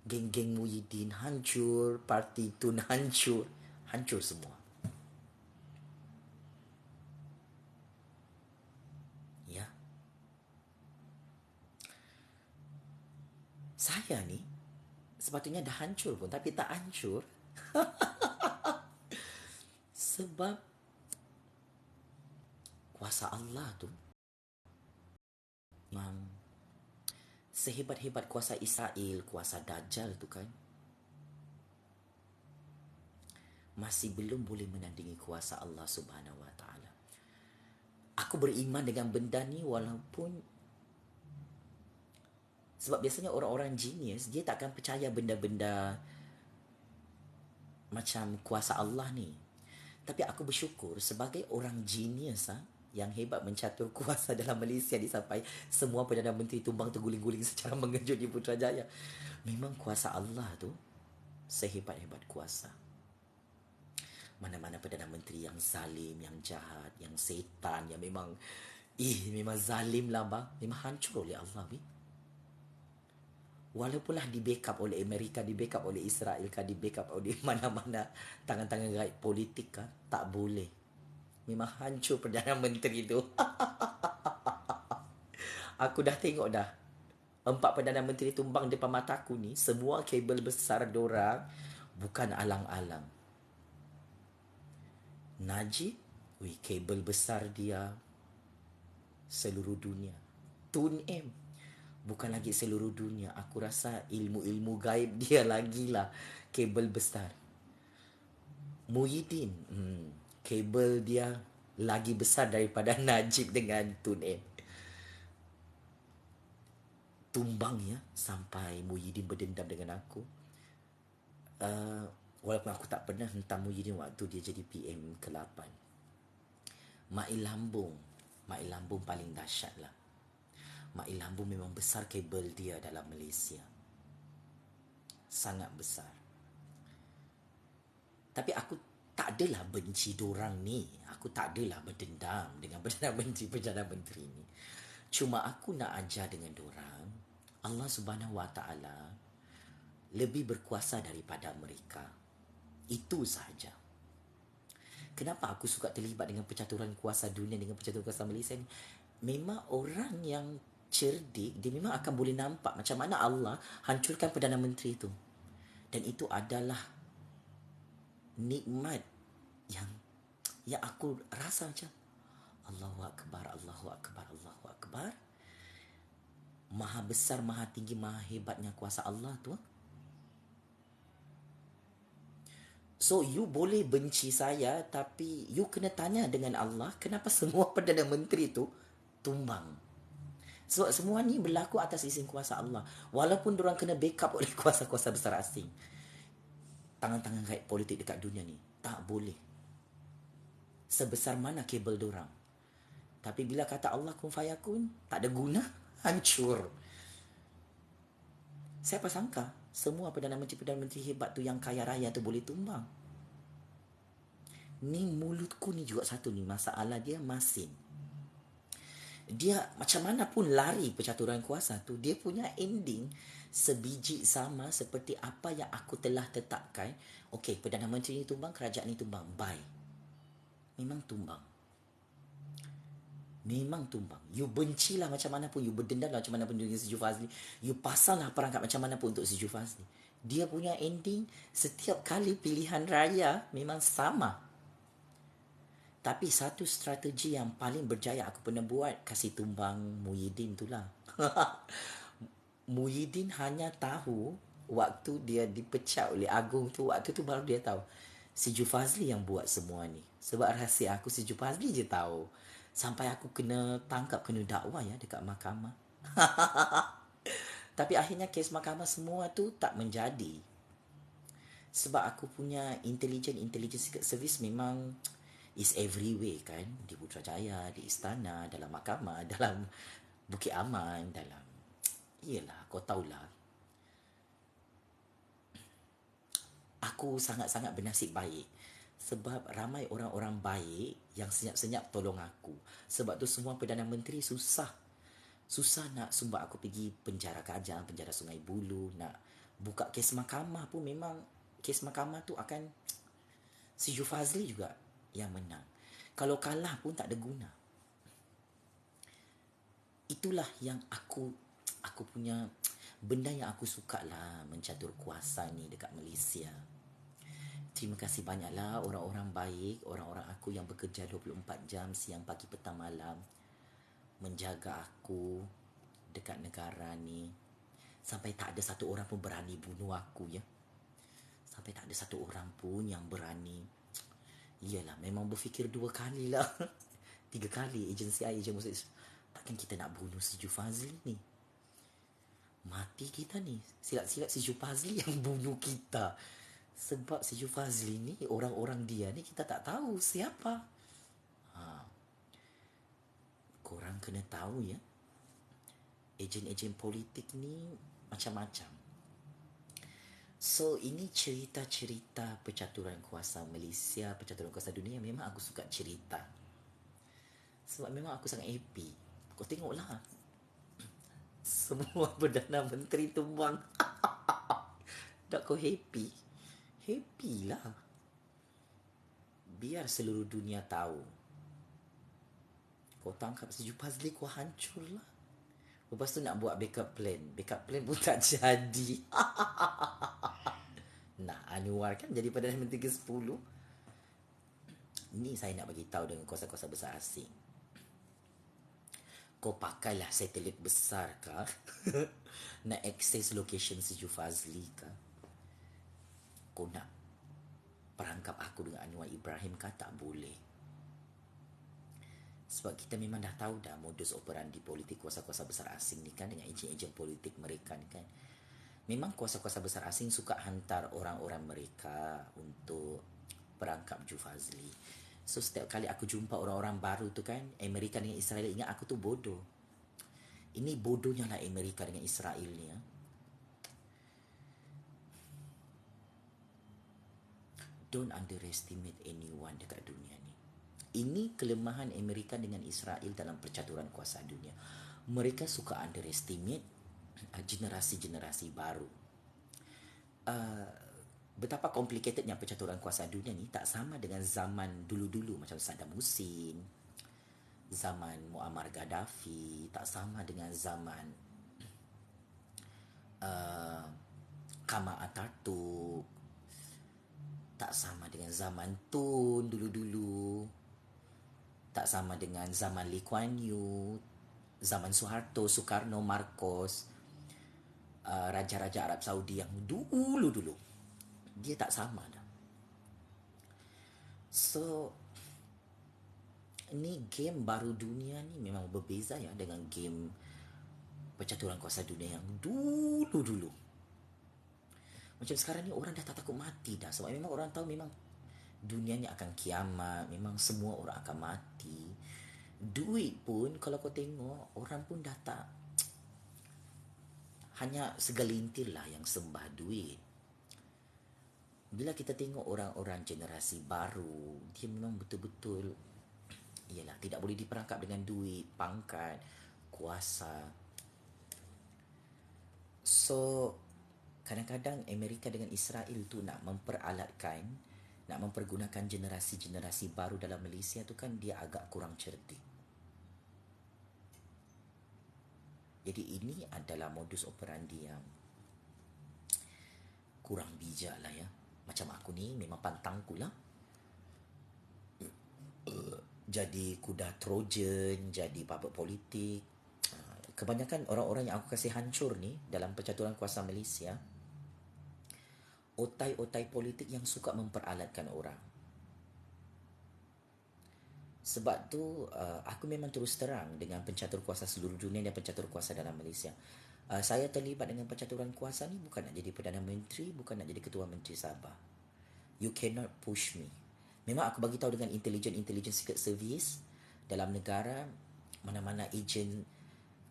Geng-geng Muhyiddin hancur, parti Tun hancur, hancur semua. Ya. Saya ni sepatutnya dah hancur pun, tapi tak hancur. Sebab kuasa Allah tu memang sehebat-hebat kuasa Israel, kuasa Dajjal tu kan, masih belum boleh menandingi kuasa Allah Subhanahu Wa Taala. Aku beriman dengan benda ni walaupun, sebab biasanya orang-orang genius dia tak akan percaya benda-benda macam kuasa Allah ni. Tapi aku bersyukur sebagai orang genius yang hebat mencatur kuasa dalam Malaysia ni, sampai semua Perdana Menteri tumbang terguling-guling secara mengejut di Putrajaya. Memang kuasa Allah tu sehebat-hebat kuasa. Mana-mana Perdana Menteri yang zalim, yang jahat, yang setan, yang memang memang zalim lah bang, memang hancur oleh Allah bi. Walaupunlah di backup oleh Amerika, di backup oleh Israel kah, di backup oleh mana-mana tangan-tangan gaib politik kah, tak boleh. Memang hancur Perdana Menteri tu. Aku dah tengok dah 4 Perdana Menteri tumbang depan mataku ni, semua kabel besar dorang bukan alang-alang. Najib, kabel besar dia seluruh dunia. Tun M, bukan lagi seluruh dunia. Aku rasa ilmu-ilmu gaib dia lagi lah kabel besar. Muhyiddin, kabel dia lagi besar daripada Najib dengan Tun M. Tumbang ya, sampai Muhyiddin berdendam dengan aku. Walaupun aku tak pernah hentam Muhyiddin waktu dia jadi PM ke-8. Mail Lambung. Mail Lambung paling dahsyat lah. Mail Lambung memang besar kabel dia dalam Malaysia. Sangat besar. Tapi aku tak adalah benci dorang ni. Aku tak adalah berdendam dengan Perdana Menteri Perdana Menteri ni. Cuma aku nak ajar dengan dorang, Allah Subhanahu Wa Taala lebih berkuasa daripada mereka. Itu sahaja. Kenapa aku suka terlibat dengan percaturan kuasa dunia dengan percaturan kuasa Malaysia ni? Memang orang yang cerdik, dia memang akan boleh nampak macam mana Allah hancurkan Perdana Menteri itu. Dan itu adalah nikmat yang aku rasa macam Allahu Akbar, Allahu Akbar, Allahu Akbar. Maha besar, maha tinggi, maha hebatnya kuasa Allah tu. So you boleh benci saya, tapi you kena tanya dengan Allah kenapa semua Perdana Menteri tu tumbang. Sebab semua ni berlaku atas izin kuasa Allah. Walaupun diorang kena backup oleh kuasa-kuasa besar asing. Tangan-tangan kait politik dekat dunia ni tak boleh. Sebesar mana kabel diorang. Tapi bila kata Allah kun fayakun, tak ada guna, hancur. Siapa sangka semua Perdana Menteri hebat tu yang kaya raya tu boleh tumbang. Ni mulutku ni juga satu ni, masalah dia masin. Dia macam mana pun lari percaturan kuasa tu, dia punya ending sebiji sama seperti apa yang aku telah tetapkan. Okey, Perdana Menteri ni tumbang, kerajaan ni tumbang. Bye. Memang tumbang. Memang tumbang. You bencilah macam mana pun, you berdendam lah macam mana pun dengan si Ju Fazli, you pasanglah perangkap macam mana pun untuk si Ju Fazli. Dia punya ending setiap kali pilihan raya memang sama. Tapi satu strategi yang paling berjaya aku pernah buat, kasih tumbang Muhyiddin tu lah. Muhyiddin hanya tahu waktu dia dipecat oleh Agong tu, waktu tu baru dia tahu si Ju Fazli yang buat semua ni. Sebab rahsia aku si Ju Fazli je tahu. Sampai aku kena tangkap, kena dakwa ya dekat mahkamah. Tapi akhirnya kes mahkamah semua tu tak menjadi. Sebab aku punya intelligence secret service memang is everywhere kan. Di Putrajaya, di istana, dalam mahkamah, dalam Bukit Aman, dalam... Yelah, kau tahulah. Aku sangat-sangat bernasib baik. Sebab ramai orang-orang baik yang senyap-senyap tolong aku. Sebab tu semua Perdana Menteri susah. Susah nak sumbang aku pergi penjara Kajang, penjara Sungai Buloh. Nak buka kes mahkamah pun memang kes mahkamah tu akan si Ju Fazli juga yang menang. Kalau kalah pun tak ada guna. Itulah yang aku punya benda yang aku suka lah mencatur kuasa ni dekat Malaysia. Terima kasih banyaklah orang-orang baik, orang-orang aku yang bekerja 24 jam siang, pagi, petang, malam menjaga aku dekat negara ni. Sampai tak ada satu orang pun berani bunuh aku ya. Sampai tak ada satu orang pun yang berani. Iyalah, memang berfikir 2 kali lah. 3 kali agensi agent musik. Takkan kita nak bunuh si Ju Fazli ni. Mati kita ni. Silap-silap si Ju Fazli yang bunuh kita. Sebab si Ju Fazli ni, orang-orang dia ni kita tak tahu siapa. Korang kena tahu ya. Ejen-ejen politik ni macam-macam. So, ini cerita-cerita percaturan kuasa Malaysia, percaturan kuasa dunia. Memang aku suka cerita. Sebab memang aku sangat happy. Kau tengoklah. Semua Perdana Menteri tumbang. Tak kau happy? Happy lah. Biar seluruh dunia tahu. Kau tangkap si Ju Fazli, kau hancur lah. Lepas tu nak buat backup plan. Backup plan pun tak jadi. Nah, Anwar kan jadi Perdana Menteri ke-10. Ni saya nak bagi tahu dengan kuasa-kuasa besar asing. Kau pakailah satelit besar kah? Nak access location si Ju Fazli kah? Kau nak perangkap aku dengan Anwar Ibrahim kan tak boleh. Sebab kita memang dah tahu dah modus operandi politik kuasa-kuasa besar asing ni kan, dengan ejen-ejen politik mereka ni kan. Memang kuasa-kuasa besar asing suka hantar orang-orang mereka untuk perangkap Jufazli. So setiap kali aku jumpa orang-orang baru tu kan, Amerika dengan Israel, ingat aku tu bodoh. Ini bodohnya lah Amerika dengan Israel ni ya. Don't underestimate anyone dekat dunia ni. Ini kelemahan Amerika dengan Israel dalam percaturan kuasa dunia. Mereka suka underestimate generasi-generasi baru. Betapa complicatednya percaturan kuasa dunia ni tak sama dengan zaman dulu-dulu macam Saddam Hussein, zaman Muammar Gaddafi, tak sama dengan zaman Kemal Atatürk, tak sama dengan zaman Tun dulu-dulu, tak sama dengan zaman Lee Kuan Yew, zaman Soeharto, Soekarno, Marcos, raja-raja Arab Saudi yang dulu-dulu. Dia tak sama dah. So, ni game baru dunia ni memang berbeza ya dengan game percaturan kuasa dunia yang dulu-dulu. Macam sekarang ni orang dah tak takut mati dah. Sebab memang orang tahu memang dunia ni akan kiamat. Memang semua orang akan mati. Duit pun kalau kau tengok, orang pun dah tak. Hanya segelintir lah yang sembah duit. Bila kita tengok orang-orang generasi baru, dia memang betul-betul, ialah tidak boleh diperangkap dengan duit, pangkat, kuasa. So, kadang-kadang Amerika dengan Israel tu nak memperalatkan, nak mempergunakan generasi-generasi baru dalam Malaysia tu kan dia agak kurang cerdik. Jadi ini adalah modus operandi yang kurang bijak lah ya. Macam aku ni memang pantangku lah. Jadi kuda Trojan, jadi babak politik. Kebanyakan orang-orang yang aku kasih hancur ni dalam percaturan kuasa Malaysia, otai-otai politik yang suka memperalatkan orang. Sebab tu aku memang terus terang dengan pencatur kuasa seluruh dunia dan pencatur kuasa dalam Malaysia. Saya terlibat dengan pencaturan kuasa ni bukan nak jadi Perdana Menteri, bukan nak jadi Ketua Menteri Sabah. You cannot push me. Memang aku bagi tahu dengan intelligence secret service dalam negara, mana-mana ejen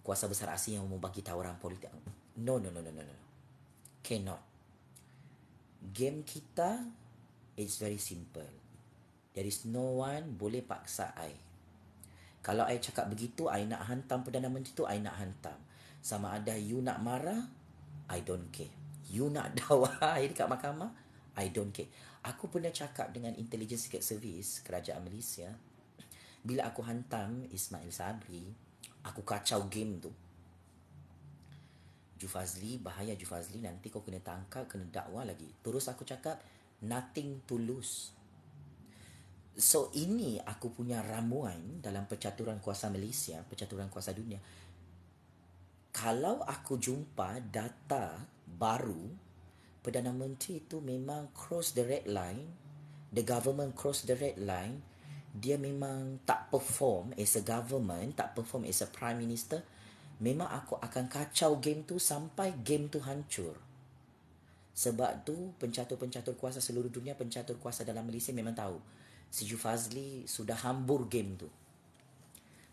kuasa besar asing yang mau bagi tahu orang politik. No. Cannot. Game kita it's very simple. There is no one boleh paksa I. Kalau I cakap begitu, I nak hantam Perdana Menteri tu, I nak hantam. Sama ada you nak marah, I don't care. You nak dakwah I dekat mahkamah, I don't care. Aku pernah cakap dengan Intelligence Secret Service Kerajaan Malaysia, bila aku hantam Ismail Sabri, aku kacau game tu. Jufazli, bahaya Jufazli, nanti kau kena tangkap, kena dakwa lagi. Terus aku cakap, nothing to lose. So ini aku punya ramuan dalam percaturan kuasa Malaysia, percaturan kuasa dunia. Kalau aku jumpa data baru, Perdana Menteri itu memang cross the red line, the government cross the red line, dia memang tak perform as a government, tak perform as a prime minister, memang aku akan kacau game tu sampai game tu hancur. Sebab tu pencatur-pencatur kuasa seluruh dunia, pencatur kuasa dalam Malaysia memang tahu si Jufazli sudah hambur game tu.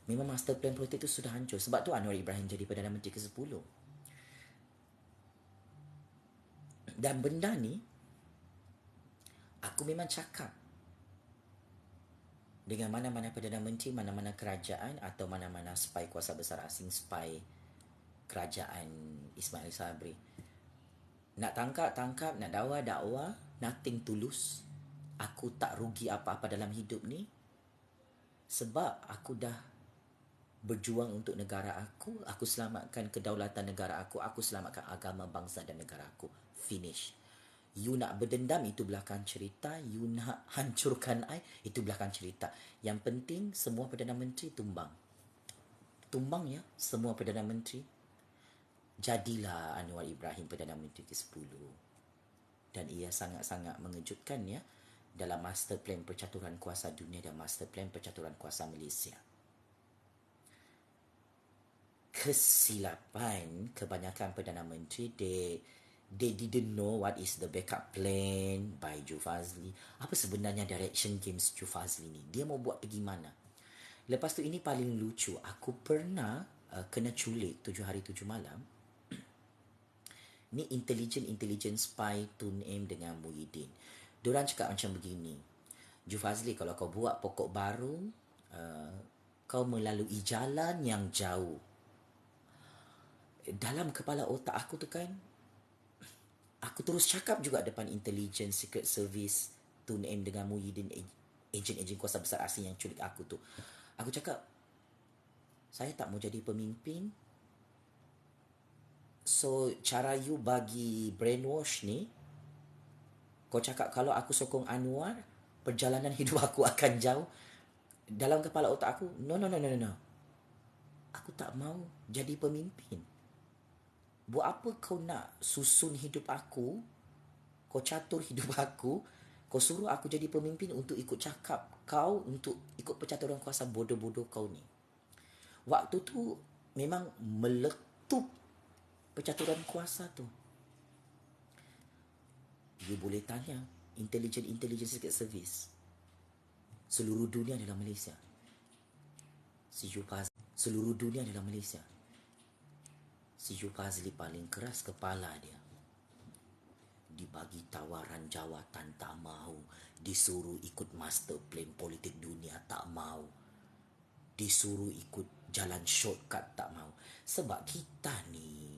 Memang master plan politik tu sudah hancur. Sebab tu Anwar Ibrahim jadi Perdana Menteri ke-10. Dan benda ni aku memang cakap dengan mana-mana Perdana Menteri, mana-mana kerajaan atau mana-mana spy kuasa besar asing, spy kerajaan Ismail Sabri. Nak tangkap, nak dakwa, nothing to lose. Aku tak rugi apa-apa dalam hidup ni. Sebab aku dah berjuang untuk negara aku selamatkan kedaulatan negara aku selamatkan agama, bangsa dan negara aku. Finish. You nak berdendam, itu belakang cerita. You nak hancurkan I, itu belakang cerita. Yang penting semua Perdana Menteri tumbang. Tumbang ya, semua Perdana Menteri. Jadilah Anwar Ibrahim Perdana Menteri ke-10. Dan ia sangat-sangat mengejutkan ya. dalam master plan percaturan kuasa dunia dan master plan percaturan kuasa Malaysia. Kesilapan kebanyakan Perdana Menteri, they didn't know what is the backup plan by Jufazli. Apa sebenarnya direction games Jufazli ni? Dia mau buat pergi mana? Lepas tu ini paling lucu. Aku pernah kena culik 7 hari 7 malam. Ni intelligent spy Tun M dengan Muhyiddin. Diorang cakap macam begini. Jufazli, kalau kau buat pokok baru, kau melalui jalan yang jauh. Dalam kepala otak aku tu kan, aku terus cakap juga depan intelligence secret service Tun M dengan Muhyiddin, ejen-ejen kuasa besar asing yang culik aku tu. Aku cakap, saya tak mau jadi pemimpin. So, cara you bagi brainwash ni, kau cakap kalau aku sokong Anwar, perjalanan hidup aku akan jauh. Dalam kepala otak aku, no. Aku tak mau jadi pemimpin. Buat apa kau nak susun hidup aku, kau catur hidup aku, kau suruh aku jadi pemimpin untuk ikut cakap kau, untuk ikut percaturan kuasa bodoh-bodoh kau ni. Waktu tu memang meletup percaturan kuasa tu. You boleh tanya intelligence secret service seluruh dunia dalam Malaysia. Seluruh dunia dalam Malaysia. Si Jufazli paling keras kepala dia. Dibagi tawaran jawatan tak mau. Disuruh ikut master plan politik dunia tak mau. Disuruh ikut jalan shortcut tak mau. Sebab kita ni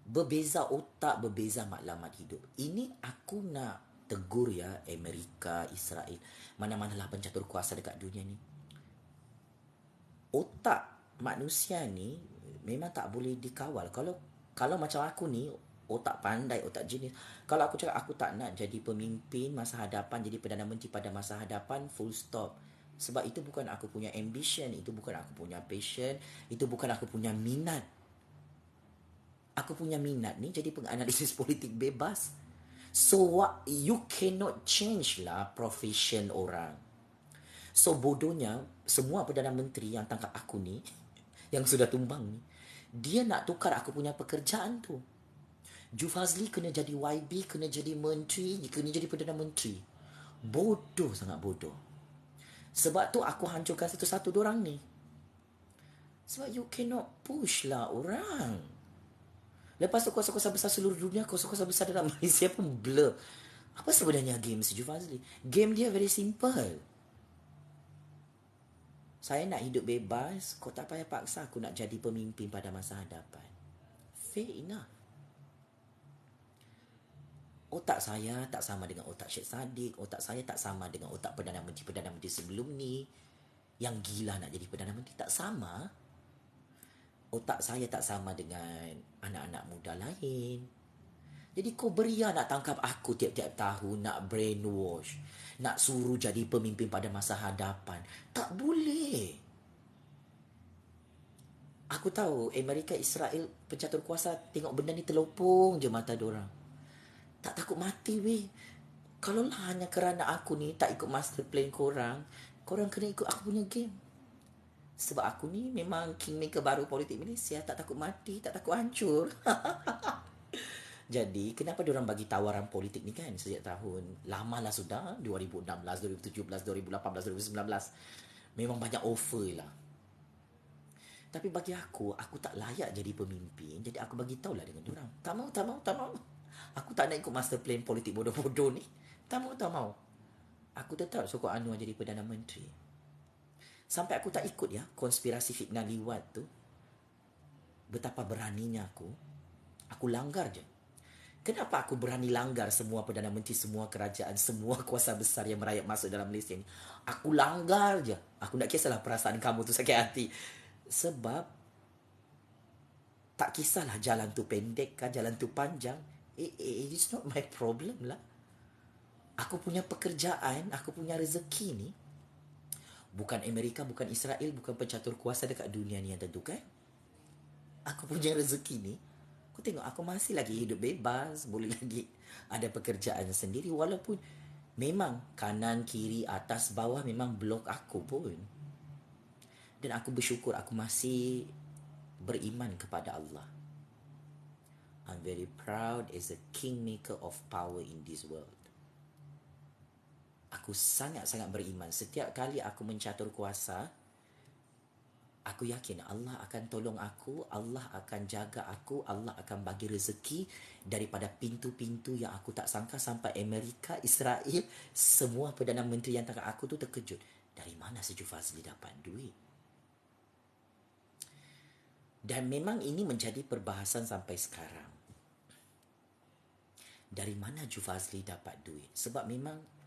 berbeza otak, berbeza matlamat hidup. Ini aku nak tegur ya Amerika, Israel, mana-manalah pencatur kuasa dekat dunia ni. Otak manusia ni memang tak boleh dikawal. Kalau macam aku ni, otak pandai, otak jenis. Kalau aku cakap aku tak nak jadi pemimpin masa hadapan, jadi Perdana Menteri pada masa hadapan, full stop. Sebab itu bukan aku punya ambition, itu bukan aku punya passion, itu bukan aku punya minat. Aku punya minat ni jadi penganalisis politik bebas. So what, you cannot change lah profession orang. So bodohnya, semua Perdana Menteri yang tangkap aku ni, yang sudah tumbang ni, dia nak tukar aku punya pekerjaan tu. Jufazli kena jadi YB, kena jadi menteri, kena jadi Perdana Menteri. Bodoh, sangat bodoh. Sebab tu aku hancurkan satu-satu dorang ni. Sebab you cannot push lah orang. Lepas tu kuasa-kuasa besar seluruh dunia, kuasa-kuasa besar dalam Malaysia pun blur. Apa sebenarnya game si Jufazli? Game dia very simple. Saya nak hidup bebas, kau tak payah paksa aku nak jadi pemimpin pada masa hadapan. Fair enough. Otak saya tak sama dengan otak Syed Saddiq, otak saya tak sama dengan otak Perdana Menteri sebelum ni. Yang gila nak jadi Perdana Menteri, tak sama. Otak saya tak sama dengan anak-anak muda lain. Jadi kau beria nak tangkap aku tiap-tiap tahun, nak brainwash, nak suruh jadi pemimpin pada masa hadapan. Tak boleh. Aku tahu Amerika, Israel, pencatur kuasa tengok benda ni terlopong je mata diorang. Tak takut mati weh. Kalau lah hanya kerana aku ni tak ikut master plan korang, korang kena ikut aku punya game. Sebab aku ni memang kingmaker baru politik Malaysia. Tak takut mati, tak takut hancur. Jadi, kenapa diorang bagi tawaran politik ni kan sejak tahun lama lah sudah, 2016, 2017, 2018, 2019. Memang banyak offer lah. Tapi bagi aku tak layak jadi pemimpin. Jadi aku bagi tahulah dengan diorang. Tak mau. Aku tak nak ikut master plan politik bodoh-bodoh ni. Tak mau. Aku tetap sokong Anwar jadi Perdana Menteri. Sampai aku tak ikut ya konspirasi fitnah liwat tu. Betapa beraninya aku. Aku langgar je. Kenapa aku berani langgar semua Perdana Menteri, semua kerajaan, semua kuasa besar yang merayap masuk dalam Malaysia ni? Aku langgar je. Aku nak kisahlah perasaan kamu tu sakit hati. Sebab tak kisahlah jalan tu pendek kah, jalan tu panjang. It's not my problem lah. Aku punya pekerjaan, aku punya rezeki ni, bukan Amerika, bukan Israel, bukan pencatur kuasa dekat dunia ni yang tentukan. Aku punya rezeki ni, aku tengok aku masih lagi hidup bebas, boleh lagi ada pekerjaan sendiri. Walaupun Memang kanan, kiri, atas, bawah memang blok aku pun. Dan aku bersyukur aku masih beriman kepada Allah. I'm very proud as a kingmaker of power in this world. Aku sangat-sangat beriman. Setiap kali aku mencatur kuasa, aku yakin Allah akan tolong aku, Allah akan jaga aku, Allah akan bagi rezeki daripada pintu-pintu yang aku tak sangka sampai Amerika, Israel, semua Perdana Menteri yang tengah aku tu terkejut. Dari mana Seju Fazli dapat duit? Dan memang ini menjadi perbahasan sampai sekarang. Dari mana Ju Fazli dapat duit? Sebab memang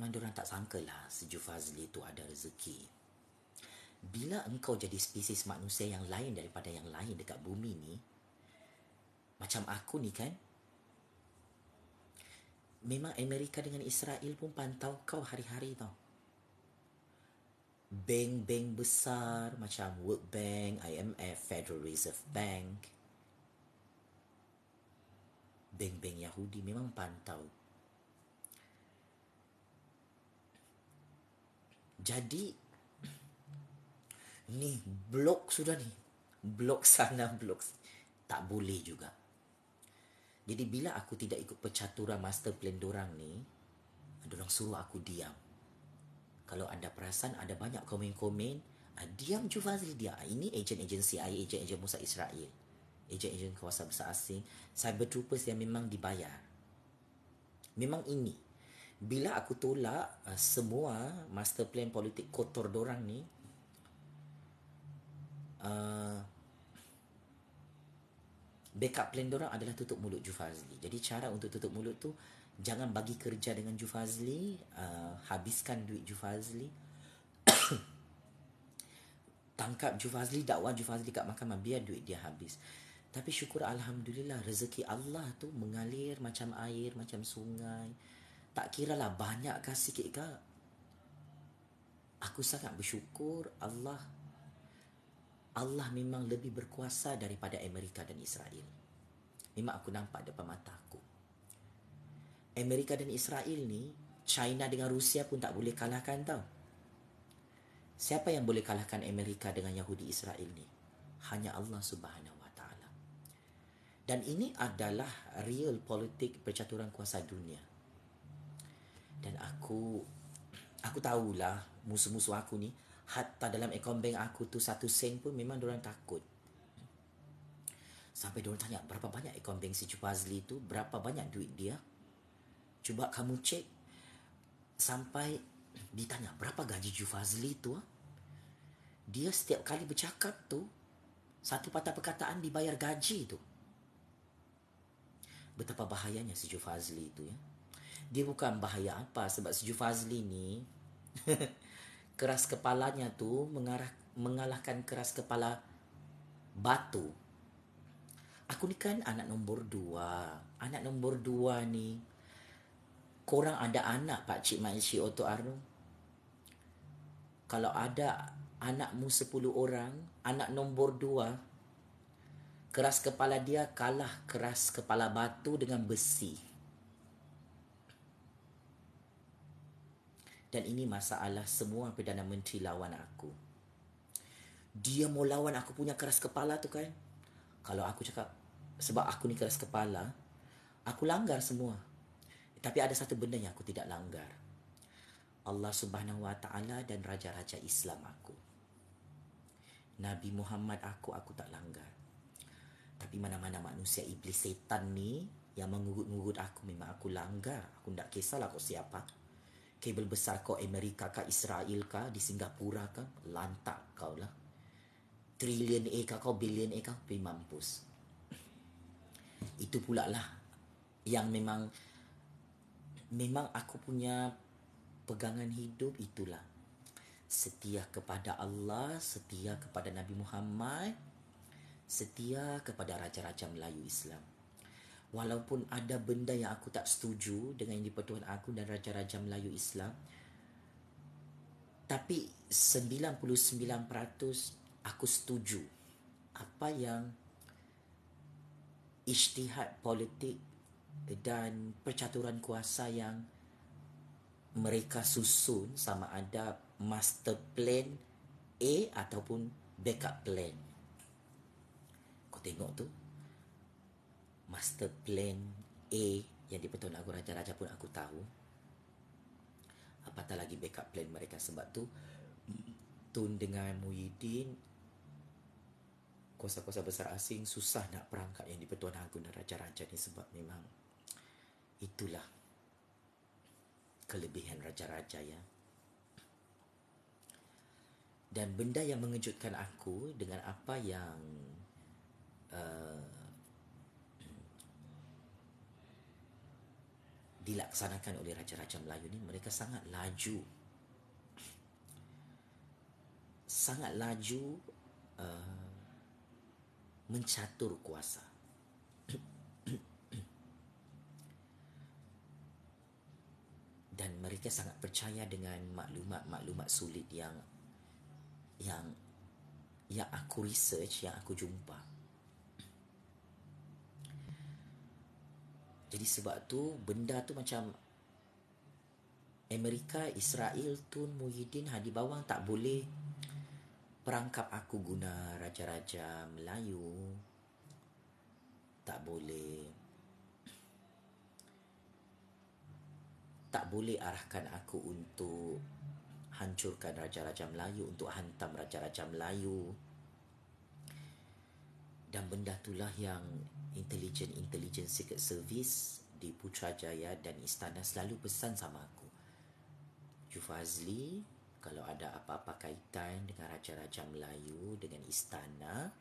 diorang tak sangka lah Seju Fazli tu ada rezeki. Bila engkau jadi spesies manusia yang lain daripada yang lain dekat bumi ni, macam aku ni kan, memang Amerika dengan Israel pun pantau kau hari-hari tau. Bank-bank besar macam World Bank, IMF, Federal Reserve Bank, bank-bank Yahudi memang pantau. Jadi ni blok sudah ni, blok sana, blok tak boleh juga. Jadi bila aku tidak ikut percaturan master plan dorang ni, dorang suruh aku diam. Kalau anda perasan ada banyak komen-komen, diam Ju Fazli dia. Ini ejen-ejen CIA, ejen-ejen Mossad Israel, ejen-ejen kawasan besar asing, cyber troopers yang memang dibayar. Memang ini. Bila aku tolak semua master plan politik kotor dorang ni, backup plan dorang adalah tutup mulut Ju Fazli. Jadi cara untuk tutup mulut tu, jangan bagi kerja dengan Ju Fazli, habiskan duit Ju Fazli, tangkap Ju Fazli, dakwa Ju Fazli kat mahkamah, biar duit dia habis. Tapi syukur Alhamdulillah, rezeki Allah tu mengalir macam air, macam sungai. Tak kira lah banyak kah sikit kah, aku sangat bersyukur Allah memang lebih berkuasa daripada Amerika dan Israel. Memang aku nampak depan mata aku. Amerika dan Israel ni, China dengan Rusia pun tak boleh kalahkan tau. Siapa yang boleh kalahkan Amerika dengan Yahudi Israel ni? Hanya Allah Subhanahu Wa Taala. Dan ini adalah real politik percaturan kuasa dunia. Dan aku tahulah musuh-musuh aku ni, hatta dalam akaun bank aku tu 1 sen pun memang diorang takut. Sampai diorang tanya, berapa banyak akaun bank si Ju Fazli tu, berapa banyak duit dia? Cuba kamu cek. Sampai ditanya, berapa gaji Ju Fazli tu? Dia setiap kali bercakap tu, satu patah perkataan dibayar gaji tu. Betapa bahayanya si Ju Fazli tu ya. Dia bukan bahaya apa, sebab si Ju Fazli ni keras kepalanya tu mengalahkan keras kepala batu. Aku ni kan anak nombor 2. Anak nombor 2 ni, korang ada anak Pakcik Makcik Oto Arno? Kalau ada anakmu 10 orang, anak nombor 2, keras kepala dia kalah keras kepala batu dengan besi. Dan ini masalah semua Perdana Menteri lawan aku. Dia mau lawan aku punya keras kepala tu kan. Kalau aku cakap, sebab aku ni keras kepala, aku langgar semua. Tapi ada satu benda yang aku tidak langgar. Allah Subhanahu Wa Taala dan raja-raja Islam aku. Nabi Muhammad aku tak langgar. Tapi mana-mana manusia iblis setan ni yang mengugut-ngugut aku, memang aku langgar. Aku tak kisahlah kau siapa. Kabel besar kau Amerika kah, Israel kah, di Singapura kah, lantak kau lah. Trilion kau, bilion kau, pergi mampus. Itu pula lah yang memang aku punya pegangan hidup itulah. Setia kepada Allah, setia kepada Nabi Muhammad, setia kepada raja-raja Melayu Islam. Walaupun ada benda yang aku tak setuju dengan yang di-Pertuan aku dan raja-raja Melayu Islam, tapi 99% aku setuju apa yang ijtihad politik dan percaturan kuasa yang mereka susun, sama ada master plan A ataupun backup plan. Kau tengok tu, master plan A yang di-Pertuan Agong Raja-Raja pun aku tahu. Apatah lagi backup plan mereka. Sebab tu Tun dengan Muhyiddin, kuasa-kuasa besar asing, susah nak perangkap yang di-Pertuan Agong dan Raja-Raja ni. Sebab memang itulah kelebihan Raja-Raja ya. Dan benda yang mengejutkan aku dengan apa yang dilaksanakan oleh Raja-Raja Melayu ni, mereka sangat laju. Sangat laju mencatur kuasa. Dan mereka sangat percaya dengan maklumat-maklumat sulit yang aku research, yang aku jumpa. Jadi sebab tu benda tu macam Amerika, Israel, Tun, Muhyiddin, Hadi Bawang tak boleh perangkap aku guna Raja-Raja Melayu. Tak boleh arahkan aku untuk hancurkan Raja-Raja Melayu, untuk hantam Raja-Raja Melayu. Dan benda itulah yang Intelligence Secret Service di Putrajaya dan Istana selalu pesan sama aku. Jufazli, kalau ada apa-apa kaitan dengan Raja-Raja Melayu, dengan istana,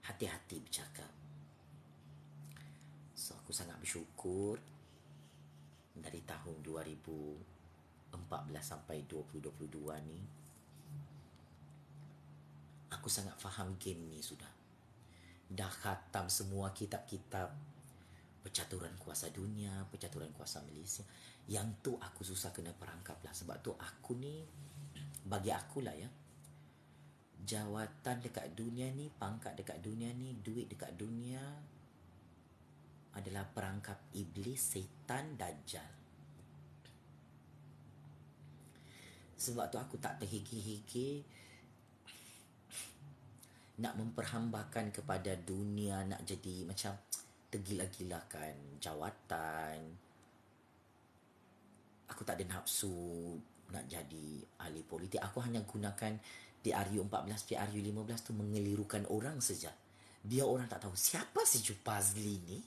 hati-hati bercakap. So, aku sangat bersyukur dari tahun 2014 sampai 2022 ni, aku sangat faham game ni sudah. Dah khatam semua kitab-kitab percaturan kuasa dunia, percaturan kuasa Malaysia. Yang tu aku susah kena perangkap lah. Sebab tu aku ni, bagi akulah ya, jawatan dekat dunia ni, pangkat dekat dunia ni, duit dekat dunia adalah perangkap iblis, setan, dajjal. Sebab tu aku tak terhigi-higi nak memperhambakan kepada dunia, nak jadi macam tergila-gilakan jawatan. Aku tak ada nafsu nak jadi ahli politik. Aku hanya gunakan DRU14, DRU15 tu mengelirukan orang saja. Biar orang tak tahu siapa si Jufazli ni.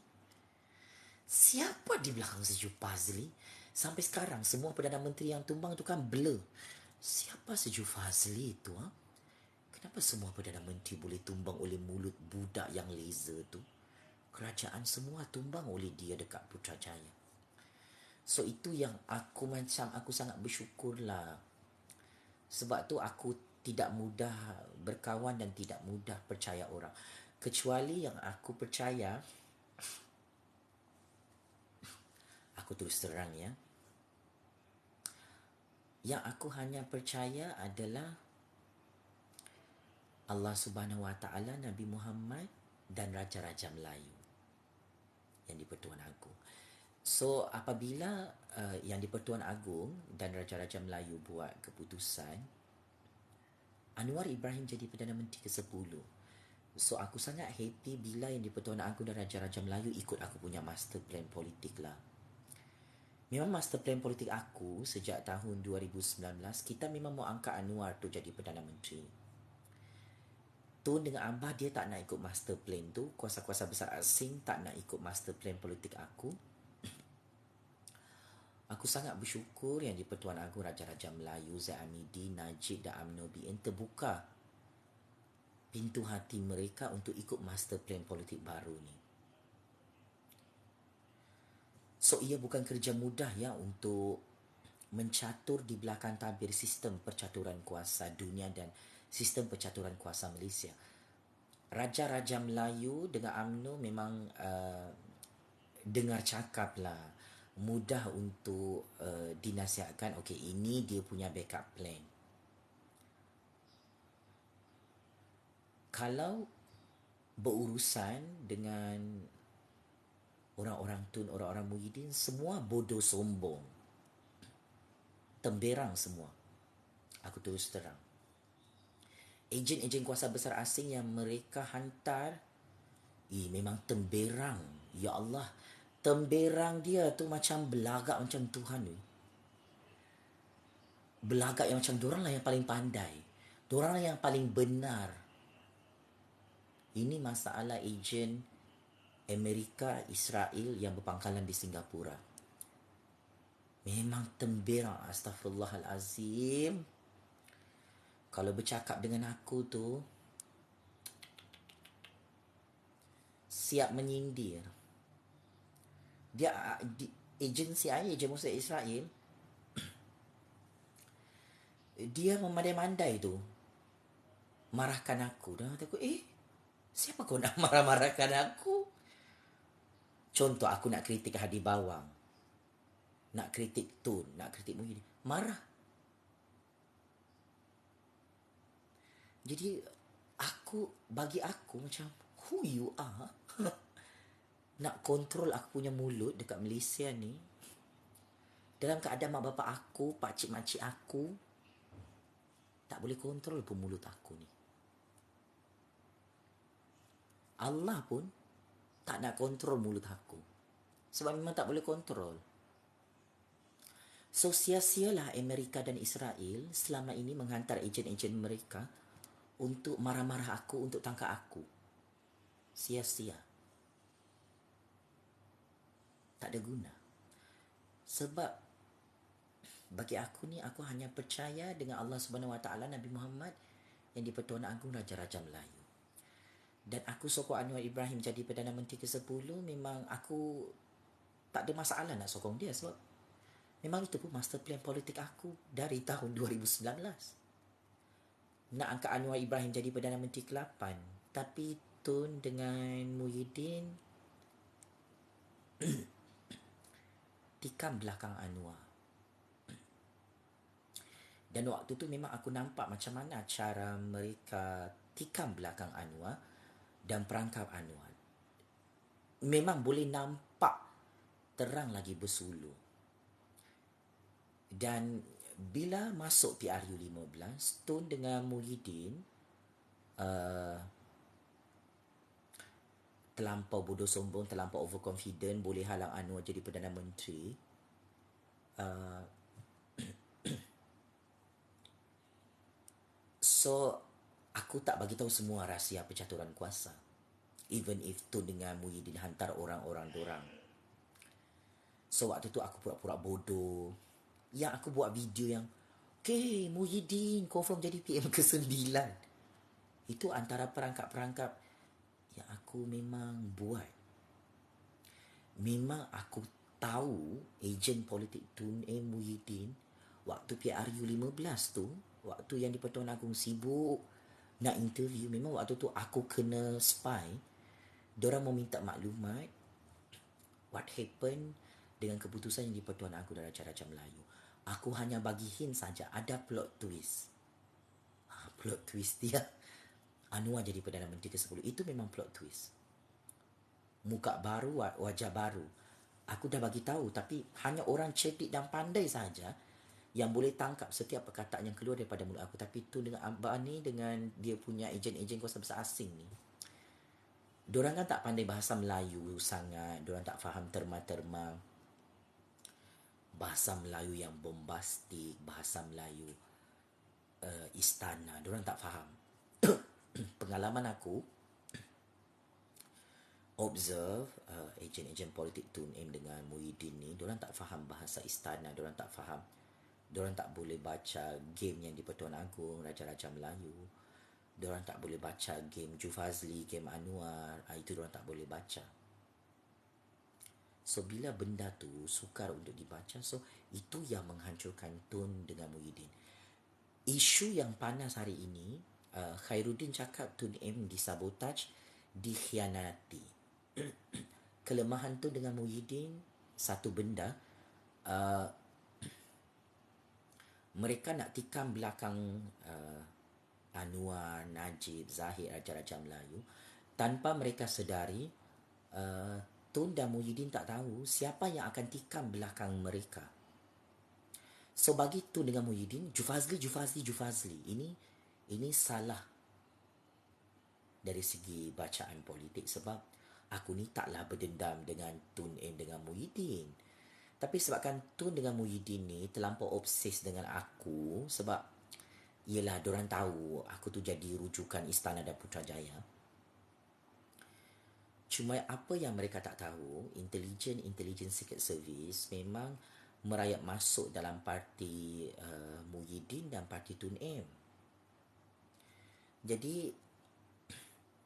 Siapa di belakang si Jufazli? Sampai sekarang semua Perdana Menteri yang tumbang tu kan blur. Siapa si Jufazli tu? Ha? Kenapa semua Perdana Menteri boleh tumbang oleh mulut budak yang laser tu? Kerajaan semua tumbang oleh dia dekat Putrajaya. So itu yang aku sangat bersyukur lah. Sebab tu aku tidak mudah berkawan dan tidak mudah percaya orang. Kecuali yang aku percaya, aku terus terang ya, yang aku hanya percaya adalah Allah Subhanahu Wa Taala, Nabi Muhammad dan Raja-Raja Melayu yang di-Pertuan Agong. So apabila yang di-Pertuan Agong dan Raja-Raja Melayu buat keputusan, Anwar Ibrahim jadi Perdana Menteri ke-10. So aku sangat happy bila yang di-Pertuan Agong dan Raja-Raja Melayu ikut aku punya master plan politik lah. Memang master plan politik aku sejak tahun 2019, kita memang mau angkat Anwar tu jadi Perdana Menteri. Tun dengan Abah dia tak nak ikut master plan tu. Kuasa-kuasa besar asing tak nak ikut master plan politik aku. Aku sangat bersyukur yang di-Pertuan Agong Raja-Raja Melayu, Zaid Amidi, Najib dan UMNO BN terbuka pintu hati mereka untuk ikut master plan politik baru ni. So ia bukan kerja mudah ya untuk mencatur di belakang tabir sistem percaturan kuasa dunia dan sistem percaturan kuasa Malaysia. Raja-Raja Melayu dengan UMNO memang dengar cakap lah, mudah untuk dinasihatkan. Okey, ini dia punya backup plan. Kalau berurusan dengan orang-orang Tun, orang-orang Muhyiddin, semua bodoh sombong. Temberang semua. Aku terus terang. Ejen-ejen kuasa besar asing yang mereka hantar, memang temberang. Ya Allah, temberang dia tu macam belagak macam Tuhan ni. Belagak yang macam diorang lah yang paling pandai. Diorang lah yang paling benar. Ini masalah ejen Amerika, Israel yang berpangkalan di Singapura. Memang temberang, astagfirullahalazim. Kalau bercakap dengan aku tu, siap menyindir. Dia ejen CIA, ejen Musa Israel, dia memandai-mandai tu marahkan aku. Dan aku, siapa kau nak marah-marahkan aku? Contoh aku nak kritik Hadi Bawang, nak kritik Tun, nak kritik Muhyiddin, marah. Jadi bagi aku macam, who you are? Nak kontrol aku punya mulut dekat Malaysia ni, dalam keadaan mak bapak aku, pakcik makcik aku tak boleh kontrol pun mulut aku ni. Allah pun tak nak kontrol mulut aku. Sebab memang tak boleh kontrol. So sia-sialah Amerika dan Israel selama ini menghantar ejen-ejen mereka untuk marah-marah aku, untuk tangkap aku. Sia-sia. Tak ada guna. Sebab bagi aku ni, aku hanya percaya dengan Allah Subhanahu Wa Taala, Nabi Muhammad yang di-Pertuan Agong Raja-Raja Melayu. Dan aku sokong Anwar Ibrahim jadi Perdana Menteri ke-10, memang aku tak ada masalah nak sokong dia sebab memang itu pun master plan politik aku dari tahun 2019. Nak angkat Anwar Ibrahim jadi Perdana Menteri ke-8. Tapi Tun dengan Muhyiddin tikam belakang Anwar. Dan waktu tu memang aku nampak macam mana cara mereka tikam belakang Anwar dan perangkap Anwar. Memang boleh nampak terang lagi bersuluh. Dan bila masuk PRU 15, Tun dengan Muhyiddin terlampau bodoh sombong, terlampau overconfident, boleh halang Anwar jadi Perdana Menteri. So, aku tak bagi tahu semua rahsia percaturan kuasa. Even if Tun dengan Muhyiddin hantar orang-orang dorang. So, waktu tu aku pura-pura bodoh. Yang aku buat video yang, okay, Muhyiddin confirm jadi PM ke-9. Itu antara perangkap-perangkap yang aku memang buat. Memang aku tahu ejen politik Tun Muhyiddin waktu PRU 15 tu, waktu yang di-Pertuan Agong sibuk nak interview, memang waktu tu aku kena spy. Diorang mau minta maklumat what happened dengan keputusan yang di-Pertuan Agong dan Raja-Raja Melayu. Aku hanya bagi hint saja, ada plot twist. Plot twist dia, Anwar jadi Perdana Menteri ke-10. Itu memang plot twist. Muka baru, wajah baru. Aku dah bagi tahu, tapi hanya orang cerdik dan pandai saja yang boleh tangkap setiap perkataan yang keluar daripada mulut aku. Tapi tu dengan Abah ni, dengan dia punya ejen-ejen kuasa besar asing ni, diorang kan tak pandai bahasa Melayu sangat. Diorang tak faham terma-terma bahasa Melayu yang bombastik, bahasa Melayu istana. Diorang tak faham. Pengalaman aku observe ejen-ejen politik Tun dengan Muhyiddin ni, diorang tak faham bahasa istana, diorang tak faham, diorang tak boleh baca game yang di-Pertuan Agong Raja-Raja Melayu, diorang tak boleh baca game Jufazli, game Anwar, itu diorang tak boleh baca. So bila benda tu sukar untuk dibaca, so itu yang menghancurkan Tun dengan Muhyiddin. Isu yang panas hari ini, Khairuddin cakap Tun disabotaj, dikhianati. Kelemahan tu dengan Muhyiddin, satu benda, mereka nak tikam belakang Anwar, Najib, Zahid, Raja-Raja Melayu, tanpa mereka sedari, Tun dan Muhyiddin tak tahu siapa yang akan tikam belakang mereka. So bagi Tun dengan Muhyiddin, Jufazli. Ini salah dari segi bacaan politik, sebab aku ni taklah berdendam dengan Tun M dengan Muhyiddin. Tapi sebabkan Tun dengan Muhyiddin ni terlampau obses dengan aku, sebab yelah diorang tahu aku tu jadi rujukan Istana dan Putrajaya. Cuma apa yang mereka tak tahu, Intelligence Secret Service memang merayap masuk dalam parti Muhyiddin dan parti Tun M. Jadi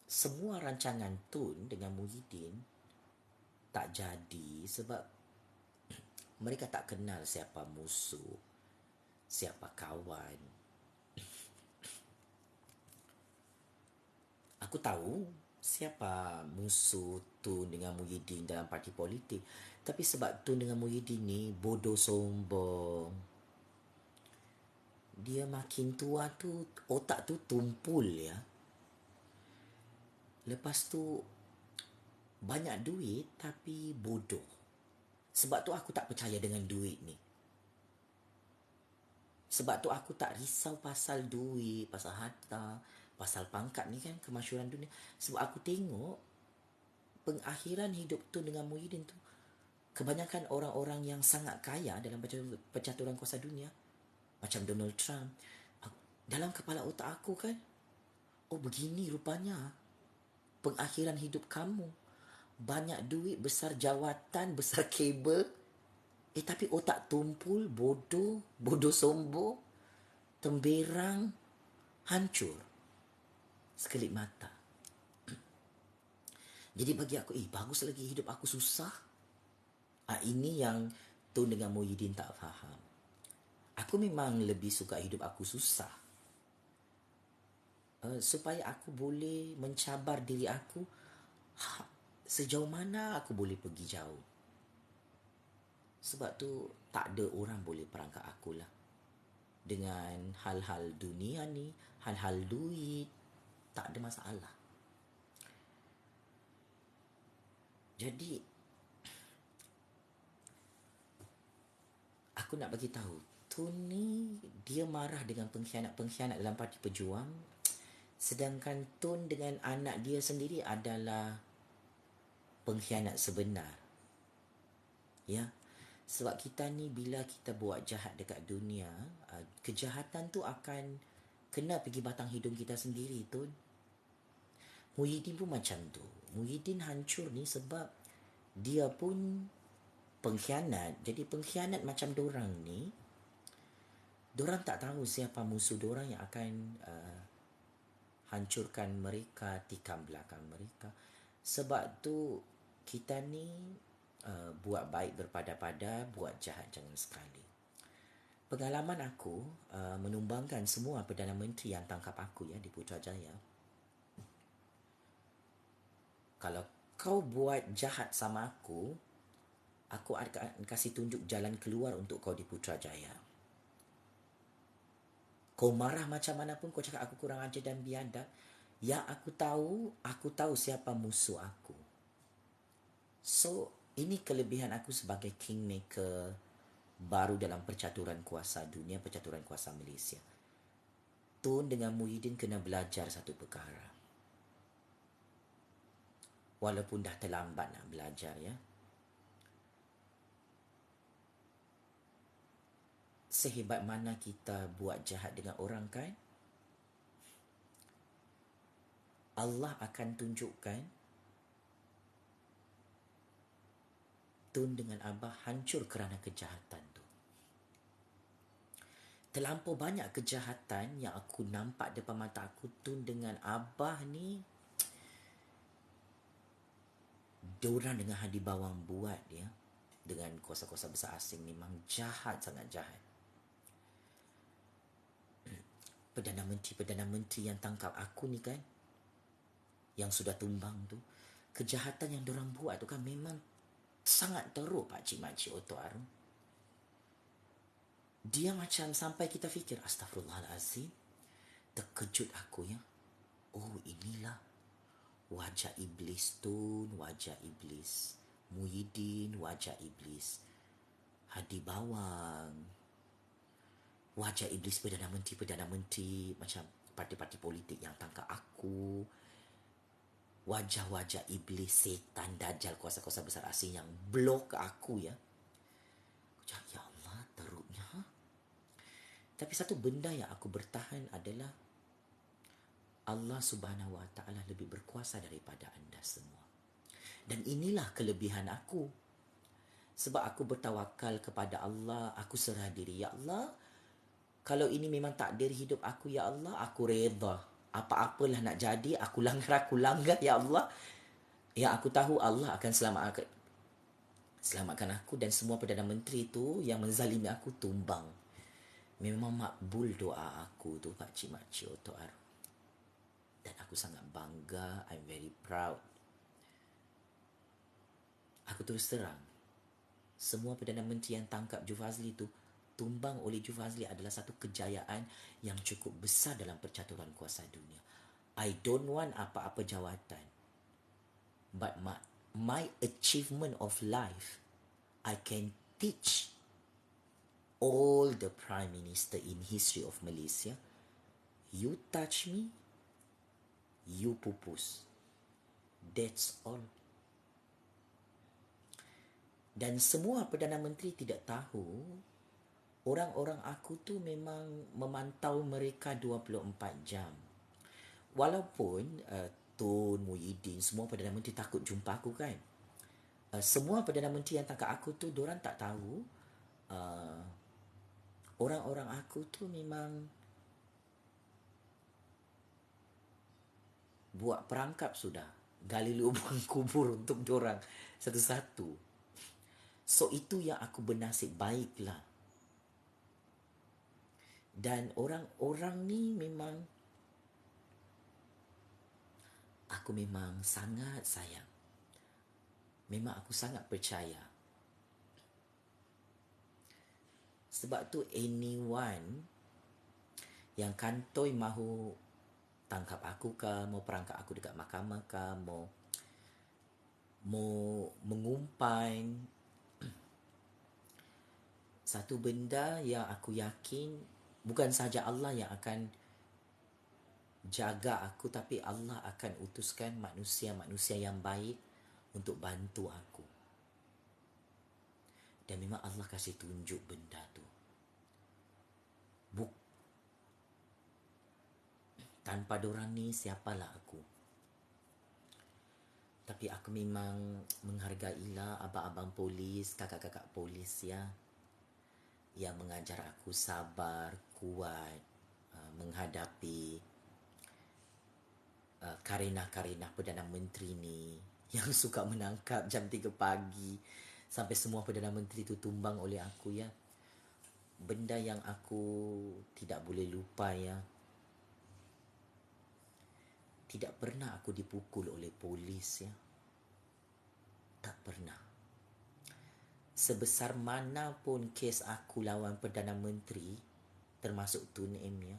semua rancangan Tun dengan Muhyiddin tak jadi sebab mereka tak kenal siapa musuh, siapa kawan. Aku tahu siapa musuh Tun dengan Muhyiddin dalam parti politik. Tapi sebab Tun dengan Muhyiddin ni bodoh sombong, dia makin tua tu otak tu tumpul ya. Lepas tu banyak duit tapi bodoh. Sebab tu aku tak percaya dengan duit ni. Sebab tu aku tak risau pasal duit, pasal harta, pasal pangkat ni kan, kemasyhuran dunia. Sebab aku tengok pengakhiran hidup tu dengan Muhyiddin tu, kebanyakan orang-orang yang sangat kaya dalam percaturan kuasa dunia, macam Donald Trump, dalam kepala otak aku kan, oh begini rupanya pengakhiran hidup kamu. Banyak duit, besar jawatan, besar kabel, tapi otak tumpul, bodoh sombong, temberang, hancur sekelip mata. Jadi bagi aku, bagus lagi hidup aku susah. Ini yang Tun dengan Muhyiddin tak faham. Aku memang lebih suka hidup aku susah, supaya aku boleh mencabar diri aku, sejauh mana aku boleh pergi jauh. Sebab tu tak ada orang boleh perangkap aku lah. Dengan hal-hal dunia ni, hal-hal duit, tak ada masalah. Jadi aku nak bagi tahu, Tun ni dia marah dengan pengkhianat dalam parti Pejuang, sedangkan Tun dengan anak dia sendiri adalah pengkhianat sebenar. Ya. Sebab kita ni bila kita buat jahat dekat dunia, kejahatan tu akan kena pergi batang hidung kita sendiri, Tun. Muhyiddin pun macam tu. Muhyiddin hancur ni sebab dia pun pengkhianat. Jadi pengkhianat macam dorang ni, dorang tak tahu siapa musuh dorang yang akan hancurkan mereka, tikam belakang mereka. Sebab tu kita ni buat baik berpada-pada, buat jahat jangan sekali. Pengalaman aku menumbangkan semua Perdana Menteri yang tangkap aku ya di Putrajaya. Kalau kau buat jahat sama aku akan kasih tunjuk jalan keluar untuk kau di Putrajaya. Kau marah macam mana pun, kau cakap aku kurang ajar dan biadab, yang aku tahu siapa musuh aku. So, ini kelebihan aku sebagai kingmaker baru dalam percaturan kuasa dunia, percaturan kuasa Malaysia. Tun dengan Muhyiddin kena belajar satu perkara. Walaupun dah terlambat nak belajar ya. Sehebat mana kita buat jahat dengan orang kan, Allah akan tunjukkan Tun dengan Abah hancur kerana kejahatan tu. Terlampau banyak kejahatan yang aku nampak depan mata aku. Tun dengan Abah ni, diorang dengan hadi bawang buat ya, dengan kuasa-kuasa besar asing, memang jahat, sangat jahat. Perdana Menteri yang tangkap aku ni kan, yang sudah tumbang tu, kejahatan yang diorang buat tu kan memang sangat teruk, pakcik-makcik Oto Arum. Dia macam sampai kita fikir, astagfirullahalazim, terkejut aku ya. Oh, inilah wajah iblis Tun, wajah iblis Muhyiddin, wajah iblis Hadi Bawang, wajah iblis Perdana Menteri macam parti-parti politik yang tangkap aku, wajah-wajah iblis setan dajjal kuasa-kuasa besar asing yang blok aku ya. Aku cakap, ya Allah, teruknya. Tapi satu benda yang aku bertahan adalah Allah Subhanahu Wa Taala lebih berkuasa daripada anda semua. Dan inilah kelebihan aku. Sebab aku bertawakal kepada Allah, aku serah diri. Ya Allah, kalau ini memang takdir hidup aku, ya Allah, aku reda. Apa-apalah nak jadi, aku langgar, ya Allah. Yang aku tahu Allah akan selamatkan aku dan semua Perdana Menteri tu yang menzalimi aku tumbang. Memang makbul doa aku tu, Pakcik-makcik Otok Ar. Dan aku sangat bangga, I'm very proud. Aku terus terang, semua Perdana Menteri yang tangkap Jufazli itu tumbang oleh Jufazli adalah satu kejayaan yang cukup besar dalam percaturan kuasa dunia. I don't want apa-apa jawatan. But my achievement of life, I can teach all the Prime Minister in history of Malaysia, you touch me, you pupus. That's all. Dan semua Perdana Menteri tidak tahu orang-orang aku tu memang memantau mereka 24 jam. Walaupun Tun, Muhyiddin, semua Perdana Menteri takut jumpa aku kan. Semua Perdana Menteri yang tangkap aku tu, diorang tak tahu orang-orang aku tu memang buat perangkap sudah. Gali lubang kubur untuk diorang satu-satu. So itu yang aku bernasib baiklah. Dan orang-orang ni memang aku memang sangat sayang. Memang aku sangat percaya. Sebab tu anyone yang kantoi mahu tangkap aku ke, mau perangkap aku dekat mahkamah ke, mau mengumpan, satu benda yang aku yakin bukan saja Allah yang akan jaga aku, tapi Allah akan utuskan manusia-manusia yang baik untuk bantu aku. Dan memang Allah kasih tunjuk benda tu. Tanpa dorang ni siapalah aku. Tapi aku memang menghargailah abang-abang polis, kakak-kakak polis ya, yang mengajar aku sabar, kuat, menghadapi karina-karina Perdana Menteri ni yang suka menangkap jam 3 pagi sampai semua Perdana Menteri tu tumbang oleh aku ya. Benda yang aku tidak boleh lupa ya. Tidak pernah aku dipukul oleh polis ya. Tak pernah. Sebesar mana pun kes aku lawan Perdana Menteri, termasuk Tun M ya,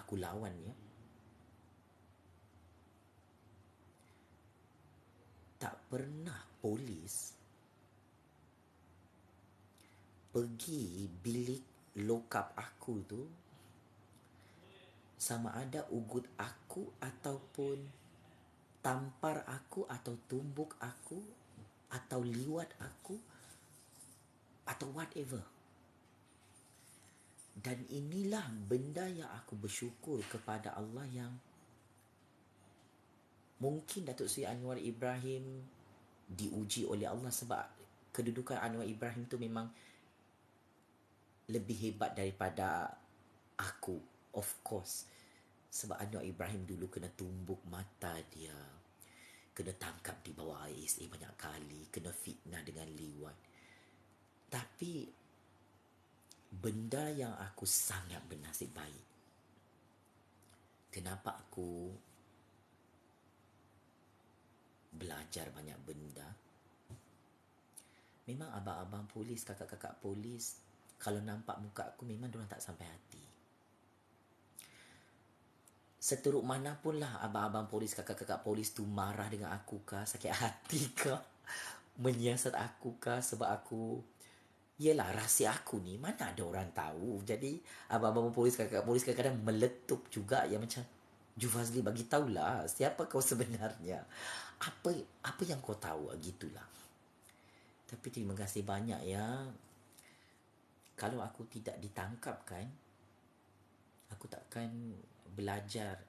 aku lawan ya. Tak pernah polis pergi bilik lokap aku tu sama ada ugut aku ataupun tampar aku atau tumbuk aku atau liwat aku atau whatever. Dan inilah benda yang aku bersyukur kepada Allah yang mungkin Datuk Seri Anwar Ibrahim diuji oleh Allah sebab kedudukan Anwar Ibrahim tu memang lebih hebat daripada aku, of course. Sebab Anwar Ibrahim dulu kena tumbuk mata dia, kena tangkap di bawah ISA banyak kali, kena fitnah dengan liwat. Tapi benda yang aku sangat bernasib baik, kenapa aku belajar banyak benda. Memang abang-abang polis, kakak-kakak polis, kalau nampak muka aku memang diorang tak sampai hati. Seteruk mana pun lah abang-abang polis, kakak-kakak polis tu marah dengan aku kah, sakit hati kah, menyiasat aku kah sebab aku, yelah rahsia aku ni mana ada orang tahu. Jadi abang-abang polis, kakak-kakak polis kadang-kadang meletup juga yang macam, Jufazli bagi tahulah siapa kau sebenarnya. Apa apa yang kau tahu, gitulah. Tapi terima kasih banyak ya. Kalau aku tidak ditangkap kan, aku takkan belajar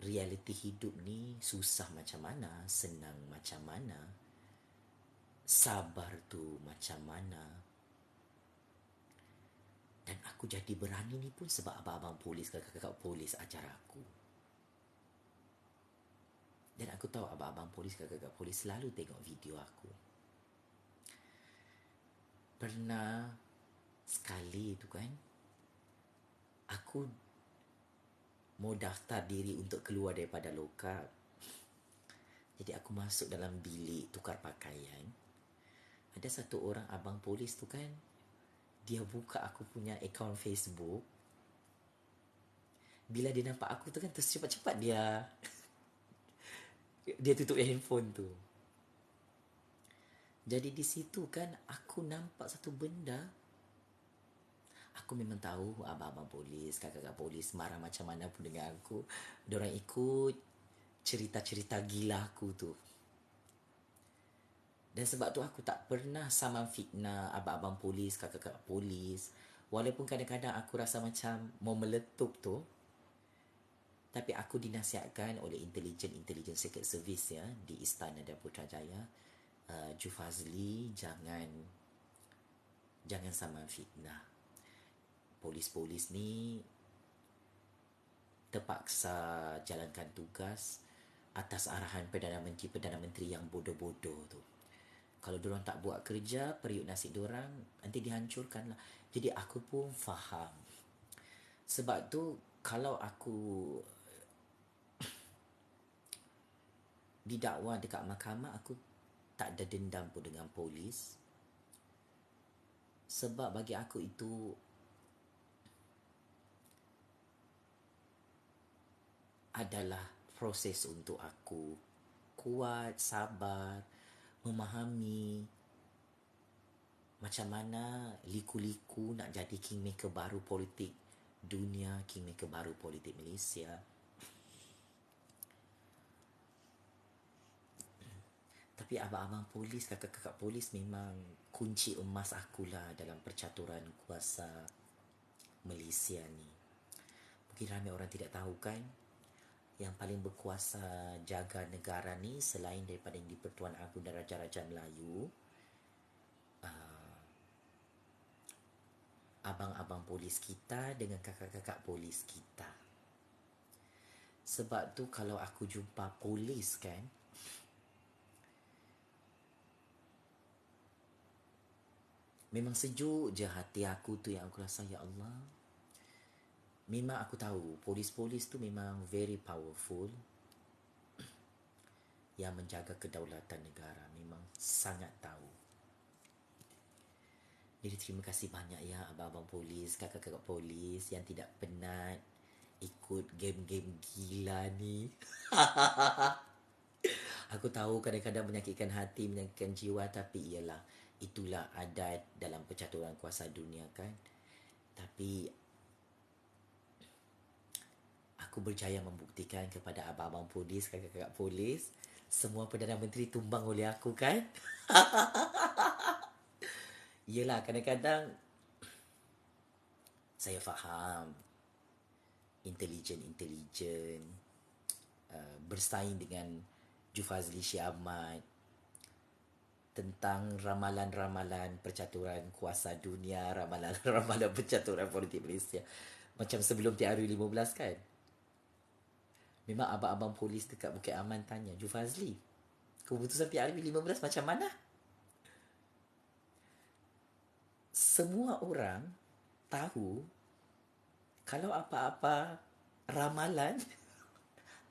realiti hidup ni susah macam mana, senang macam mana, sabar tu macam mana. Dan aku jadi berani ni pun sebab abang-abang polis, kakak-kakak polis ajar aku. Dan aku tahu abang-abang polis, kakak-kakak polis selalu tengok video aku. Pernah sekali tu kan, aku mau daftar diri untuk keluar daripada lokap. Jadi aku masuk dalam bilik tukar pakaian. Ada satu orang abang polis tu kan, dia buka aku punya akaun Facebook. Bila dia nampak aku tu kan, terus cepat-cepat dia tutup handphone tu. Jadi di situ kan aku nampak satu benda. Aku memang tahu abang-abang polis, kakak-kakak polis marah macam mana pun dengan aku. Diorang ikut cerita-cerita gila aku tu. Dan sebab tu aku tak pernah saman fitnah abang-abang polis, kakak-kakak polis. Walaupun kadang-kadang aku rasa macam mau meletup tu, tapi aku dinasihatkan oleh intelijen secret service ya di Istana dan Putrajaya, Jufazli jangan saman fitnah. Polis-polis ni terpaksa jalankan tugas atas arahan Perdana Menteri yang bodoh-bodoh tu. Kalau diorang tak buat kerja, periuk nasi diorang nanti dihancurkan lah. Jadi aku pun faham. Sebab tu kalau aku didakwa dekat mahkamah, aku tak ada dendam pun dengan polis. Sebab bagi aku itu adalah proses untuk aku kuat, sabar, memahami macam mana liku-liku nak jadi kingmaker baru politik dunia, kingmaker baru politik Malaysia. Tapi abang-abang polis, kakak-kakak polis memang kunci emas akulah dalam percaturan kuasa Malaysia ni. Mungkin ramai orang tidak tahu kan, yang paling berkuasa jaga negara ni selain daripada yang di-Pertuan Agong dan Raja-Raja Melayu, abang-abang polis kita dengan kakak-kakak polis kita. Sebab tu kalau aku jumpa polis kan, memang sejuk je hati aku tu, yang aku rasa ya Allah. Memang aku tahu polis-polis tu memang very powerful, yang menjaga kedaulatan negara, memang sangat tahu. Jadi terima kasih banyak ya abang-abang polis, kakak-kakak polis yang tidak penat ikut game-game gila ni. Aku tahu kadang-kadang menyakitkan hati, menyakitkan jiwa, tapi ialah itulah adat dalam percaturan kuasa dunia kan. Tapi aku berjaya membuktikan kepada abang-abang polis, kakak-kakak polis, semua Perdana Menteri tumbang oleh aku kan. Yelah, kadang-kadang saya faham intelijen bersaing dengan Jufazli Syed Ahmad tentang ramalan-ramalan percaturan kuasa dunia, ramalan-ramalan percaturan politik Malaysia. Macam sebelum TRU 15 kan. Memang abang-abang polis dekat Bukit Aman tanya, Jufazli, keputusan TRU 15 macam mana? Semua orang tahu kalau apa-apa ramalan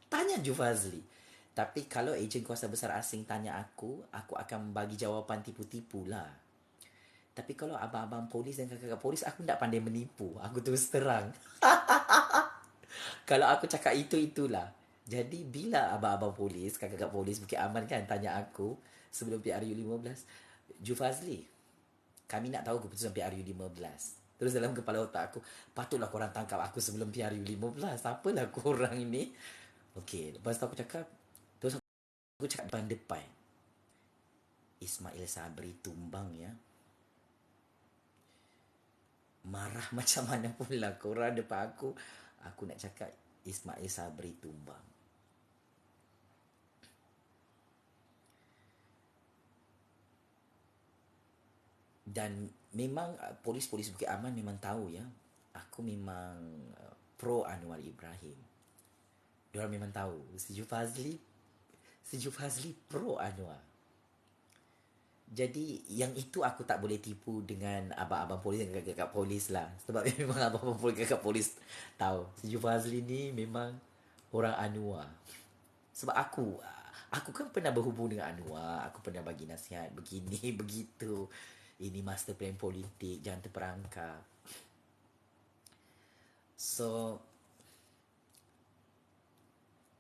tanya Jufazli. Tapi kalau ejen kuasa besar asing tanya aku akan bagi jawapan tipu-tipu lah. Tapi kalau abang-abang polis dan kakak-kakak polis, aku tak pandai menipu. Aku terus terang. Kalau aku cakap itu, itulah. Jadi bila abang-abang polis, kakak-kakak polis Bukit Aman kan tanya aku sebelum PRU 15, Jufazli, kami nak tahu keputusan PRU 15. Terus dalam kepala otak aku, patutlah korang tangkap aku sebelum PRU 15. Apalah korang ini? Okey, lepas tu aku cakap, terus aku cakap depan-depan. Ismail Sabri tumbang ya. Marah macam mana pula korang depan aku. Aku nak cakap Ismail Sabri tumbang. Dan memang polis-polis Bukit Aman memang tahu ya. Aku memang pro Anwar Ibrahim. Diorang memang tahu. Sejuk Fazli pro Anwar. Jadi yang itu aku tak boleh tipu dengan abang-abang polis dan kakak-kakak polis lah. Sebab memang abang-abang polis kakak polis tahu. Sejuk Fazli ni memang orang Anwar. Sebab aku kan pernah berhubung dengan Anwar. Aku pernah bagi nasihat begini, begitu. Ini master plan politik, jangan terperangkap. So,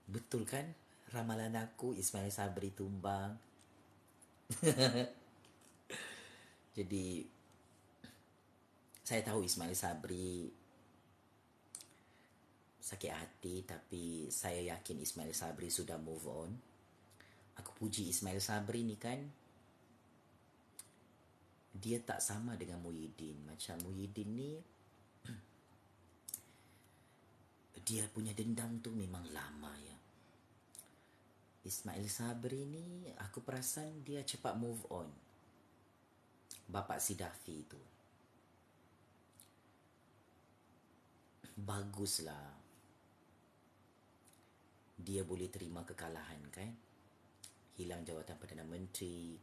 betul kan ramalan aku Ismail Sabri tumbang. Jadi, saya tahu Ismail Sabri sakit hati, tapi saya yakin Ismail Sabri sudah move on. Aku puji Ismail Sabri ni kan, dia tak sama dengan Muhyiddin. Macam Muhyiddin ni, dia punya dendam tu memang lama ya. Ismail Sabri ni, aku perasan dia cepat move on. Bapak Sidafi tu. Baguslah. Dia boleh terima kekalahan kan. Hilang jawatan Perdana Menteri.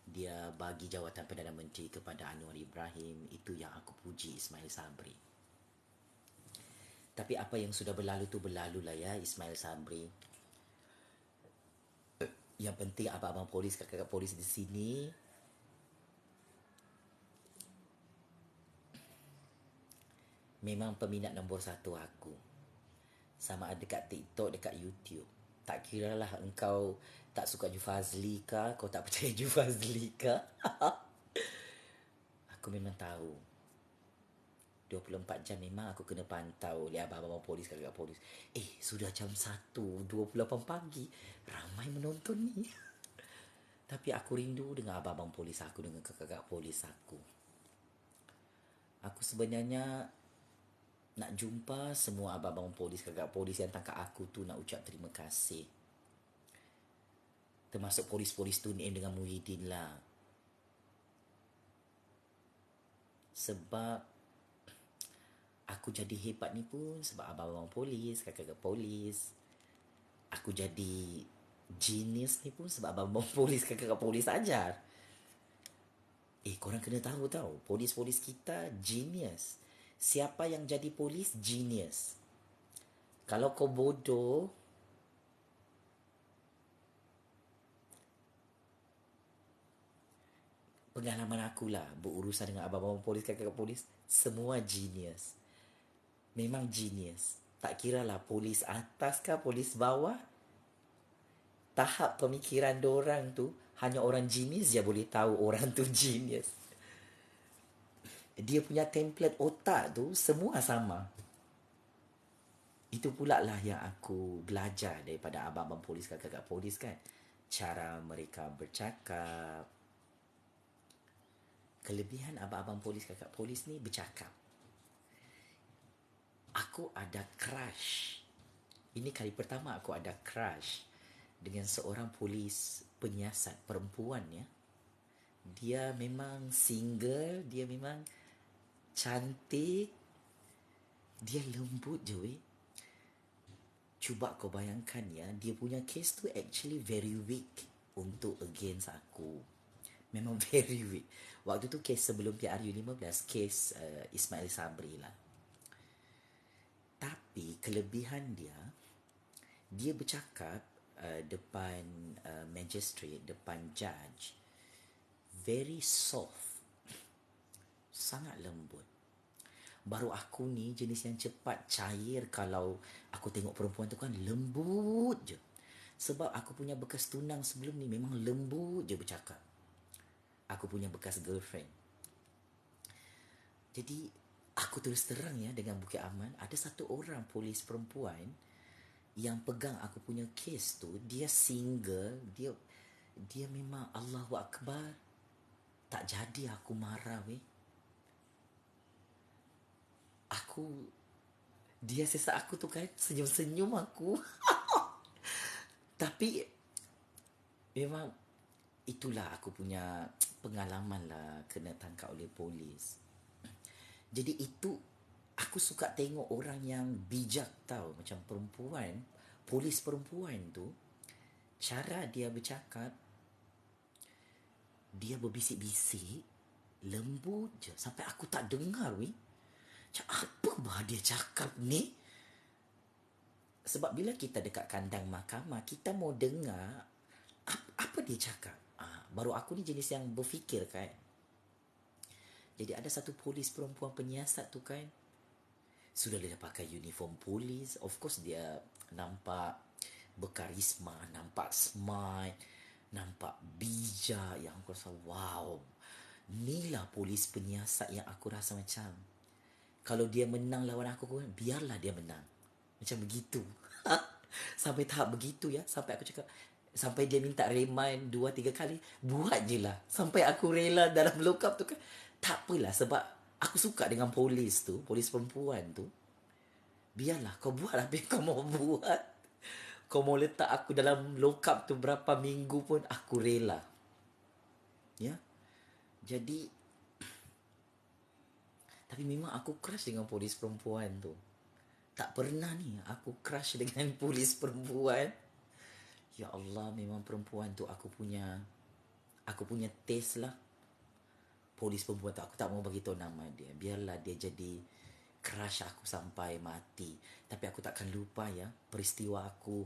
Dia bagi jawatan Perdana Menteri kepada Anwar Ibrahim. Itu yang aku puji Ismail Sabri. Tapi apa yang sudah berlalu tu berlalu lah ya Ismail Sabri. Yang penting abang-abang polis, kakak-kakak polis di sini, memang peminat nombor satu aku. Sama ada dekat TikTok, dekat YouTube. Tak kira lah engkau tak suka Jufazli ke, kau tak percaya Jufazli ke. Aku memang tahu. 24 jam memang aku kena pantau oleh abang-abang polis, kakak polis. Sudah jam 1:28 pagi. Ramai menonton ni. Tapi aku rindu dengan abang-abang polis aku, dengan kakak-kakak polis aku. Aku sebenarnya nak jumpa semua abang-abang polis, kakak polis yang tangkap aku tu, nak ucap terima kasih. Termasuk polis-polis tu ni dengan Muhyiddin lah. Sebab aku jadi hebat ni pun sebab abang-abang polis, kakak-kakak polis. Aku jadi genius ni pun sebab abang-abang polis, kakak-kakak polis ajar. Korang kena tahu tau, polis-polis kita genius. Siapa yang jadi polis, genius. Kalau kau bodoh, pengalaman akulah berurusan dengan abang-abang polis, kakak-kakak polis, semua genius. Memang genius. Tak kiralah polis atas ke polis bawah, tahap pemikiran diorang tu, hanya orang genius je boleh tahu orang tu genius. Dia punya template otak tu semua sama. Itu pula lah yang aku belajar daripada abang-abang polis, kakak-kakak polis kan. Cara mereka bercakap. Kelebihan abang-abang polis, kakak polis ni bercakap. Aku ada crush. Ini kali pertama aku ada crush dengan seorang polis penyiasat perempuan ya. Dia memang single, dia memang cantik, dia lembut je weh. Cuba kau bayangkan ya, dia punya case tu actually very weak untuk against aku. Memang very weak. Waktu tu case sebelum PRU 15, case Ismail Sabri lah. Tapi kelebihan dia, dia bercakap depan magistrate, depan judge, very soft, sangat lembut. Baru aku ni jenis yang cepat cair. Kalau aku tengok perempuan tu kan lembut je. Sebab aku punya bekas tunang sebelum ni memang lembut je bercakap. Aku punya bekas girlfriend. Jadi aku terus terang ya dengan Bukit Aman, ada satu orang polis perempuan yang pegang aku punya kes tu. Dia single, dia memang Allahu Akbar. Tak jadi aku marah weh. Aku Dia sesak aku tu kan, senyum-senyum aku. Tapi memang itulah aku punya pengalaman lah kena tangkap oleh polis. Jadi itu aku suka tengok orang yang bijak tau. Macam perempuan, polis perempuan tu, cara dia bercakap, dia berbisik-bisik, lembut je. Sampai aku tak dengar weh. Macam apa bah dia cakap ni? Sebab bila kita dekat kandang mahkamah, kita mau dengar apa dia cakap. Baru aku ni jenis yang berfikir kan. Jadi ada satu polis perempuan penyiasat tu kan. Sudah dia pakai uniform polis. Of course dia nampak berkarisma, nampak smart, nampak bijak. Yang aku rasa wow. Inilah polis penyiasat yang aku rasa macam, kalau dia menang lawan aku, biarlah dia menang. Macam begitu. Sampai tahap begitu ya. Sampai aku cakap, sampai dia minta remind 2-3 kali, buat je lah. Sampai aku rela dalam lock up tu kan. Tak apalah, sebab aku suka dengan polis tu, polis perempuan tu. Biarlah kau buat apa yang kau mau buat. Kau mau letak aku dalam lock up tu berapa minggu pun aku rela. Ya. Jadi tapi memang aku crush dengan polis perempuan tu. Tak pernah ni aku crush dengan polis perempuan. Ya Allah, memang perempuan tu aku punya taste lah. Polis perempuan tu aku tak mau bagi tahu nama dia. Biarlah dia jadi crush aku sampai mati. Tapi aku takkan lupa ya peristiwa aku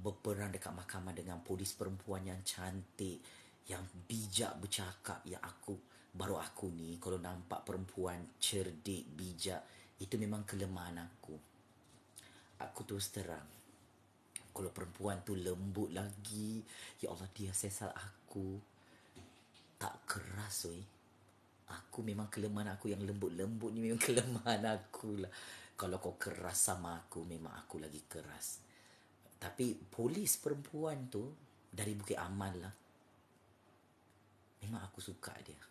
berperang dekat mahkamah dengan polis perempuan yang cantik, yang bijak bercakap. Yang baru aku ni kalau nampak perempuan cerdik, bijak, itu memang kelemahan aku. Aku terus terang, kalau perempuan tu lembut lagi, ya Allah, dia sesal aku. Tak keras weh. Aku memang kelemahan aku yang lembut-lembut ni memang kelemahan aku lah. Kalau kau keras sama aku, memang aku lagi keras. Tapi polis perempuan tu dari Bukit Aman lah, memang aku suka dia.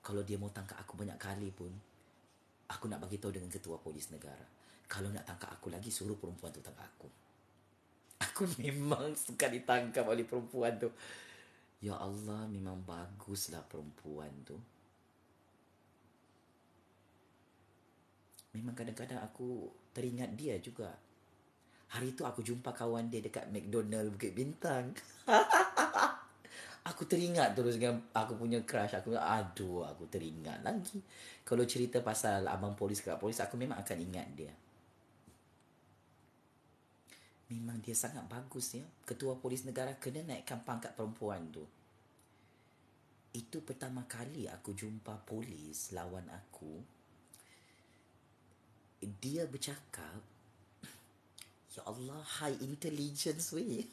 Kalau dia mau tangkap aku banyak kali pun, aku nak bagi tahu dengan ketua polis negara. Kalau nak tangkap aku lagi, suruh perempuan tu tangkap aku. Aku memang suka ditangkap oleh perempuan tu. Ya Allah, memang baguslah perempuan tu. Memang kadang-kadang aku teringat dia juga. Hari tu aku jumpa kawan dia dekat McDonald Bukit Bintang. Aku teringat terus dengan aku punya crush. Aku teringat lagi. Kalau cerita pasal abang polis kat polis, aku memang akan ingat dia. Memang dia sangat bagus ya. Ketua polis negara kena naikkan pangkat perempuan tu. Itu pertama kali aku jumpa polis lawan aku. Dia bercakap, ya Allah, high intelligence weh.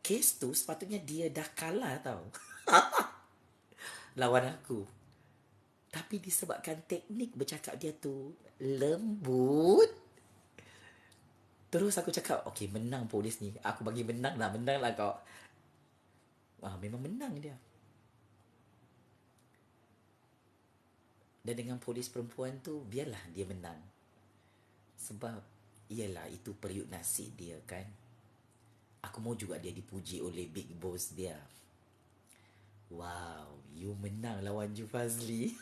Kes tu sepatutnya dia dah kalah tau. Lawan aku. Tapi disebabkan teknik bercakap dia tu lembut, terus aku cakap, okey, menang polis ni. Aku bagi menang lah kau. Memang menang dia. Dan dengan polis perempuan tu, biarlah dia menang. Sebab, iyalah, itu periuk nasi dia kan. Aku mau juga dia dipuji oleh big boss dia. Wow, you menang lawan Ju Fazli.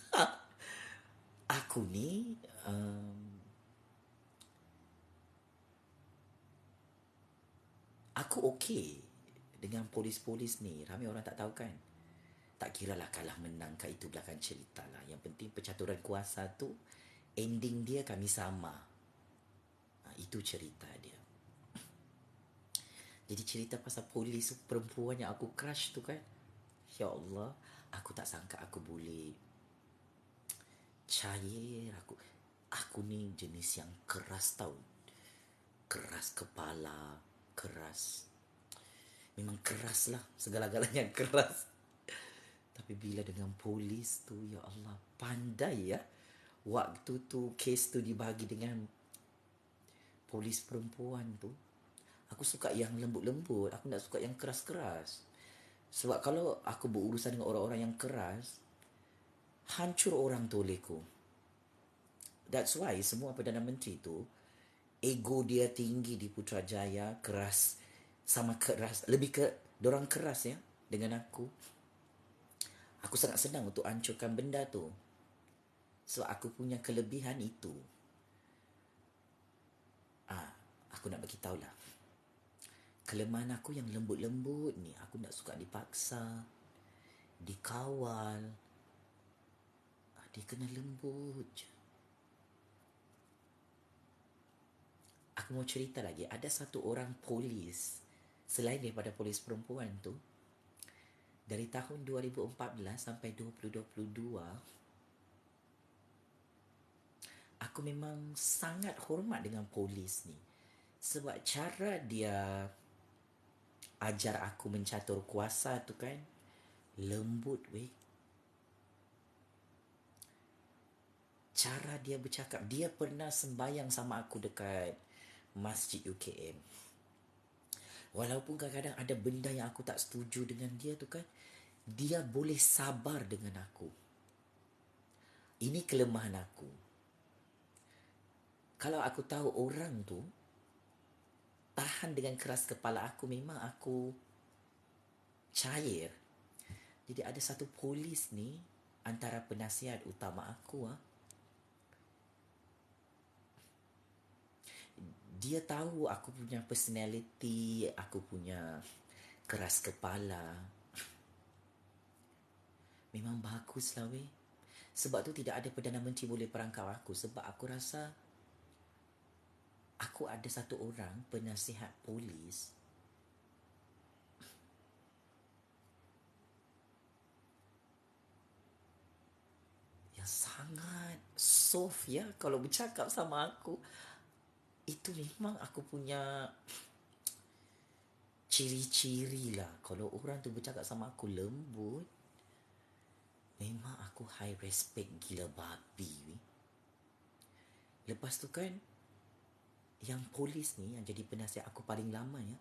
Aku ni aku okey dengan polis-polis ni. Ramai orang tak tahu kan. Tak kiralah kalah menang kat itu belakang cerita lah. Yang penting percaturan kuasa tu, ending dia kami sama. Itu cerita dia. Jadi cerita pasal polis perempuan yang aku crush tu kan, ya Allah, Aku tak sangka aku boleh cair. Aku ni jenis yang keras tau. Keras kepala, keras. Memang keras lah, segala-galanya keras. Tapi bila dengan polis tu, ya Allah, pandai ya. Waktu tu, kes tu dibagi dengan polis perempuan tu. Aku suka yang lembut-lembut, aku tak suka yang keras-keras. Sebab kalau aku berurusan dengan orang-orang yang keras, hancur orang tu olehku. That's why semua Perdana Menteri tu, ego dia tinggi di Putrajaya, keras. Sama keras, lebih ke dorang keras ya dengan aku. Aku sangat senang untuk hancurkan benda tu. Sebab aku punya kelebihan itu. Aku nak bagi tahulah. Kelemahan aku yang lembut-lembut ni, aku tak suka dipaksa, dikawal. Dia kena lembut je. Aku mau cerita lagi, ada satu orang polis, selain daripada polis perempuan tu, dari tahun 2014 sampai 2022, aku memang sangat hormat dengan polis ni. Sebab cara dia ajar aku mencatur kuasa tu kan, lembut weh. Cara dia bercakap, dia pernah sembayang sama aku dekat Masjid UKM. Walaupun kadang-kadang ada benda yang aku tak setuju dengan dia tu kan, dia boleh sabar dengan aku. Ini kelemahan aku. Kalau aku tahu orang tu tahan dengan keras kepala aku, memang aku cair. Jadi ada satu polis ni, antara penasihat utama aku, dia tahu aku punya personality, aku punya keras kepala. Memang bagus lah weh. Sebab tu tidak ada Perdana Menteri boleh perangkap aku. Sebab aku rasa aku ada satu orang penasihat polis yang sangat soft ya kalau bercakap sama aku. Itu memang aku punya ciri-ciri lah. Kalau orang tu bercakap sama aku lembut, memang aku high respect gila babi. Lepas tu kan, yang polis ni yang jadi penasihat aku paling lama ya,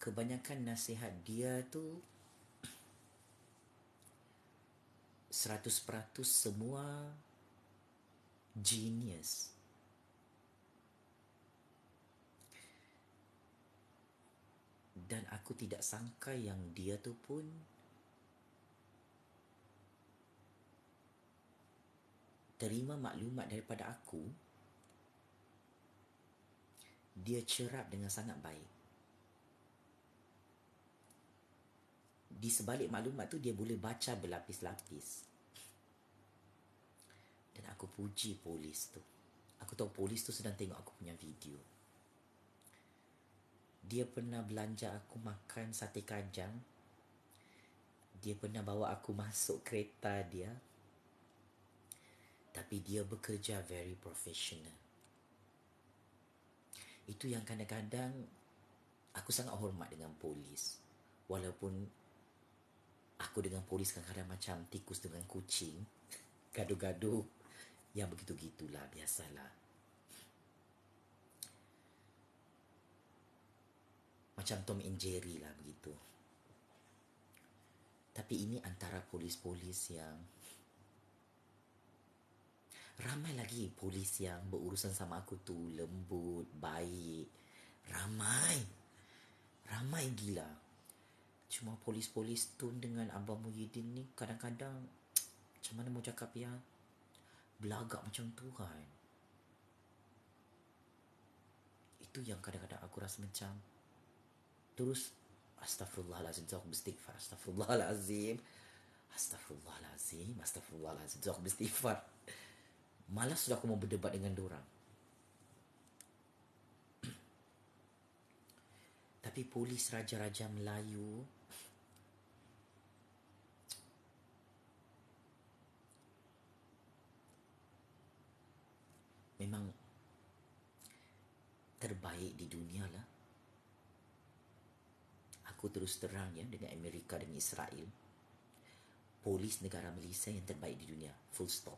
kebanyakan nasihat dia tu 100% semua genius. Dan aku tidak sangka yang dia tu pun terima maklumat daripada aku. Dia cerap dengan sangat baik. Di sebalik maklumat tu dia boleh baca berlapis-lapis. Dan aku puji polis tu. Aku tahu polis tu sedang tengok aku punya video. Dia pernah belanja aku makan sate kajang. Dia pernah bawa aku masuk kereta dia. Tapi dia bekerja very professional. Itu yang kadang-kadang aku sangat hormat dengan polis. Walaupun aku dengan polis kadang-kadang macam tikus dengan kucing. Gaduh-gaduh. Yang begitu-gitulah, biasalah. Macam Tom and Jerry lah begitu. Tapi ini antara polis-polis yang... Ramai lagi polis yang berurusan sama aku tu lembut, baik. Ramai. Ramai gila. Cuma polis-polis Tun dengan Abang Muhyiddin ni kadang-kadang macam mana mau cakap ya, belagak macam tu kan. Itu yang kadang-kadang aku rasa macam terus Astaghfirullahalazim, aku beristighfar. Astaghfirullahalazim. Astaghfirullahalazim. Astaghfirullahalazim. Aku beristighfar. Malas sudah aku mau berdebat dengan dorang. Tapi polis Raja-Raja Melayu memang terbaik di dunia lah. Aku terus terang ya, dengan Amerika dan Israel, polis negara Malaysia yang terbaik di dunia. Full stop.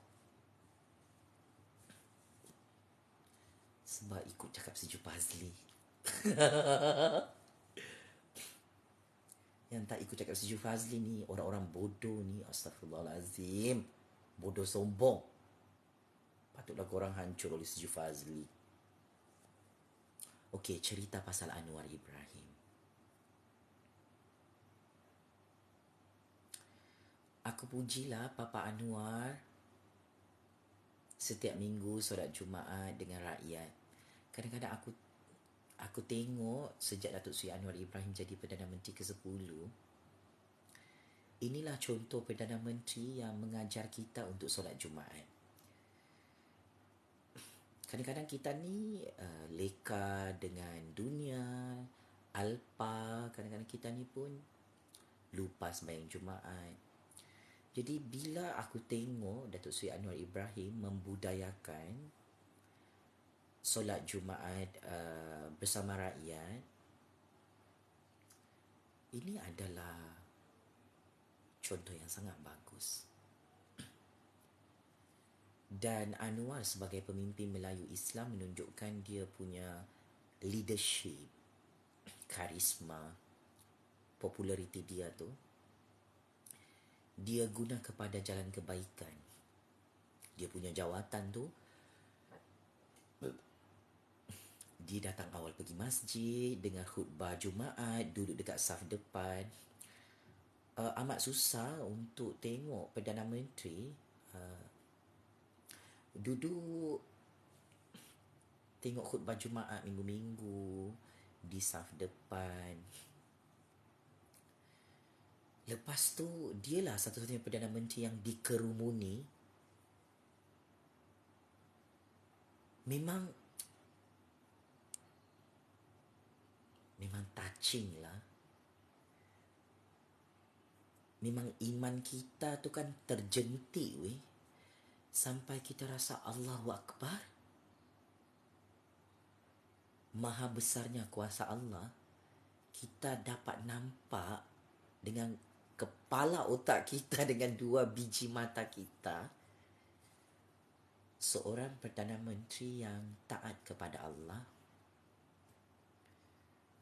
Sebab ikut cakap si Fazli. Yang tak ikut cakap si Fazli ni, orang-orang bodoh ni, astagfirullahalazim. Bodoh sombong. Patutlah korang hancur oleh si Fazli. Okey, cerita pasal Anwar Ibrahim. Aku pujilah Papa Anwar setiap minggu solat Jumaat dengan rakyat. Kadang-kadang aku tengok sejak Datuk Seri Anwar Ibrahim jadi Perdana Menteri ke-10, inilah contoh Perdana Menteri yang mengajar kita untuk solat Jumaat. Kadang-kadang kita ni leka dengan dunia, alpa, kadang-kadang kita ni pun lupa sembahyang Jumaat. Jadi bila aku tengok Datuk Seri Anwar Ibrahim membudayakan solat Jumaat bersama rakyat, ini adalah contoh yang sangat bagus. Dan Anwar sebagai pemimpin Melayu Islam menunjukkan dia punya leadership, karisma, populariti dia tu, dia guna kepada jalan kebaikan. Dia punya jawatan tu, dia datang awal pergi masjid, dengar khutbah Jumaat, duduk dekat saf depan. Amat susah untuk tengok Perdana Menteri duduk tengok khutbah Jumaat minggu-minggu di saf depan. Lepas tu, dialah satu-satunya Perdana Menteri yang dikerumuni. Memang touching lah. Memang iman kita tu kan terjentik weh. Sampai kita rasa Allahu Akbar. Maha besarnya kuasa Allah. Kita dapat nampak dengan kepala otak kita, dengan 2 biji mata kita, seorang Perdana Menteri yang taat kepada Allah.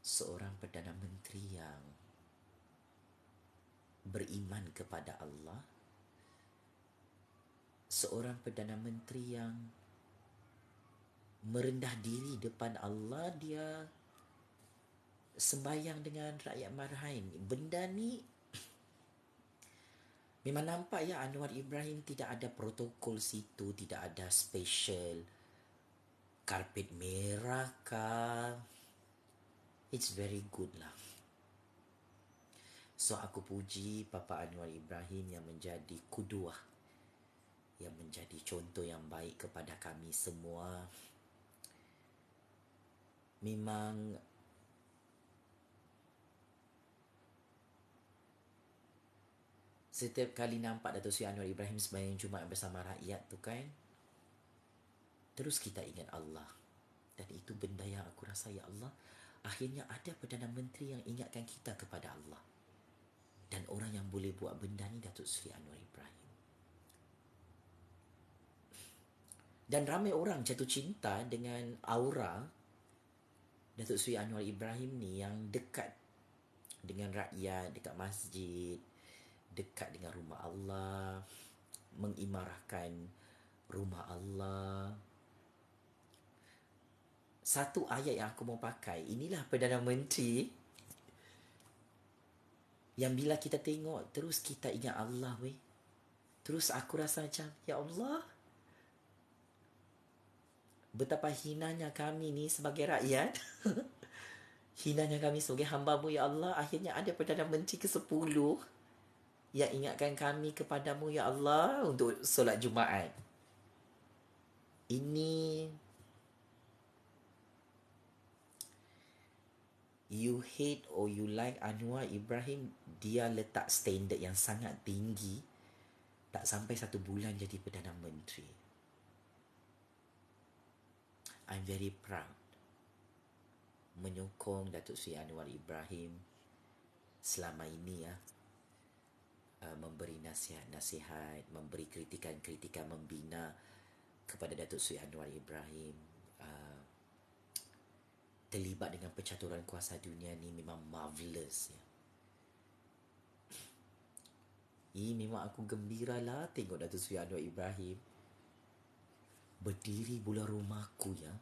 Seorang Perdana Menteri yang beriman kepada Allah. Seorang Perdana Menteri yang merendah diri depan Allah. Dia sembahyang dengan rakyat marhain. Benda ni memang nampak ya, Anwar Ibrahim tidak ada protokol situ, tidak ada special karpet merah kah. It's very good lah. So aku puji Papa Anwar Ibrahim yang menjadi kuduah, yang menjadi contoh yang baik kepada kami semua. Memang setiap kali nampak Datuk Seri Anwar Ibrahim sembahyang Jumaat bersama rakyat tu kan, terus kita ingat Allah. Dan itu benda yang aku rasa, ya Allah, akhirnya ada Perdana Menteri yang ingatkan kita kepada Allah. Dan orang yang boleh buat benda ni Datuk Seri Anwar Ibrahim. Dan ramai orang jatuh cinta dengan aura Datuk Seri Anwar Ibrahim ni, yang dekat dengan rakyat, dekat masjid, dekat dengan rumah Allah, mengimarahkan rumah Allah. Satu ayat yang aku mau pakai, inilah Perdana Menteri yang bila kita tengok, terus kita ingat Allah weh. Terus aku rasa macam, ya Allah, betapa hinanya kami ni sebagai rakyat. Hinanya kami sebagai hamba-Mu, ya Allah. Akhirnya ada Perdana Menteri ke-10 yang ingatkan kami kepadamu, ya Allah, untuk solat Jumaat. Ini You hate or you like Anwar Ibrahim, dia letak standard yang sangat tinggi. Tak sampai 1 bulan jadi Perdana Menteri. I'm very proud menyokong Datuk Seri Anwar Ibrahim selama ini ya. Memberi nasihat-nasihat, memberi kritikan-kritikan membina kepada Datuk Seri Anwar Ibrahim. Terlibat dengan percaturan kuasa dunia ni memang marvelous ya. Memang aku gembira lah tengok Datuk Seri Anwar Ibrahim berdiri bola rumahku ya.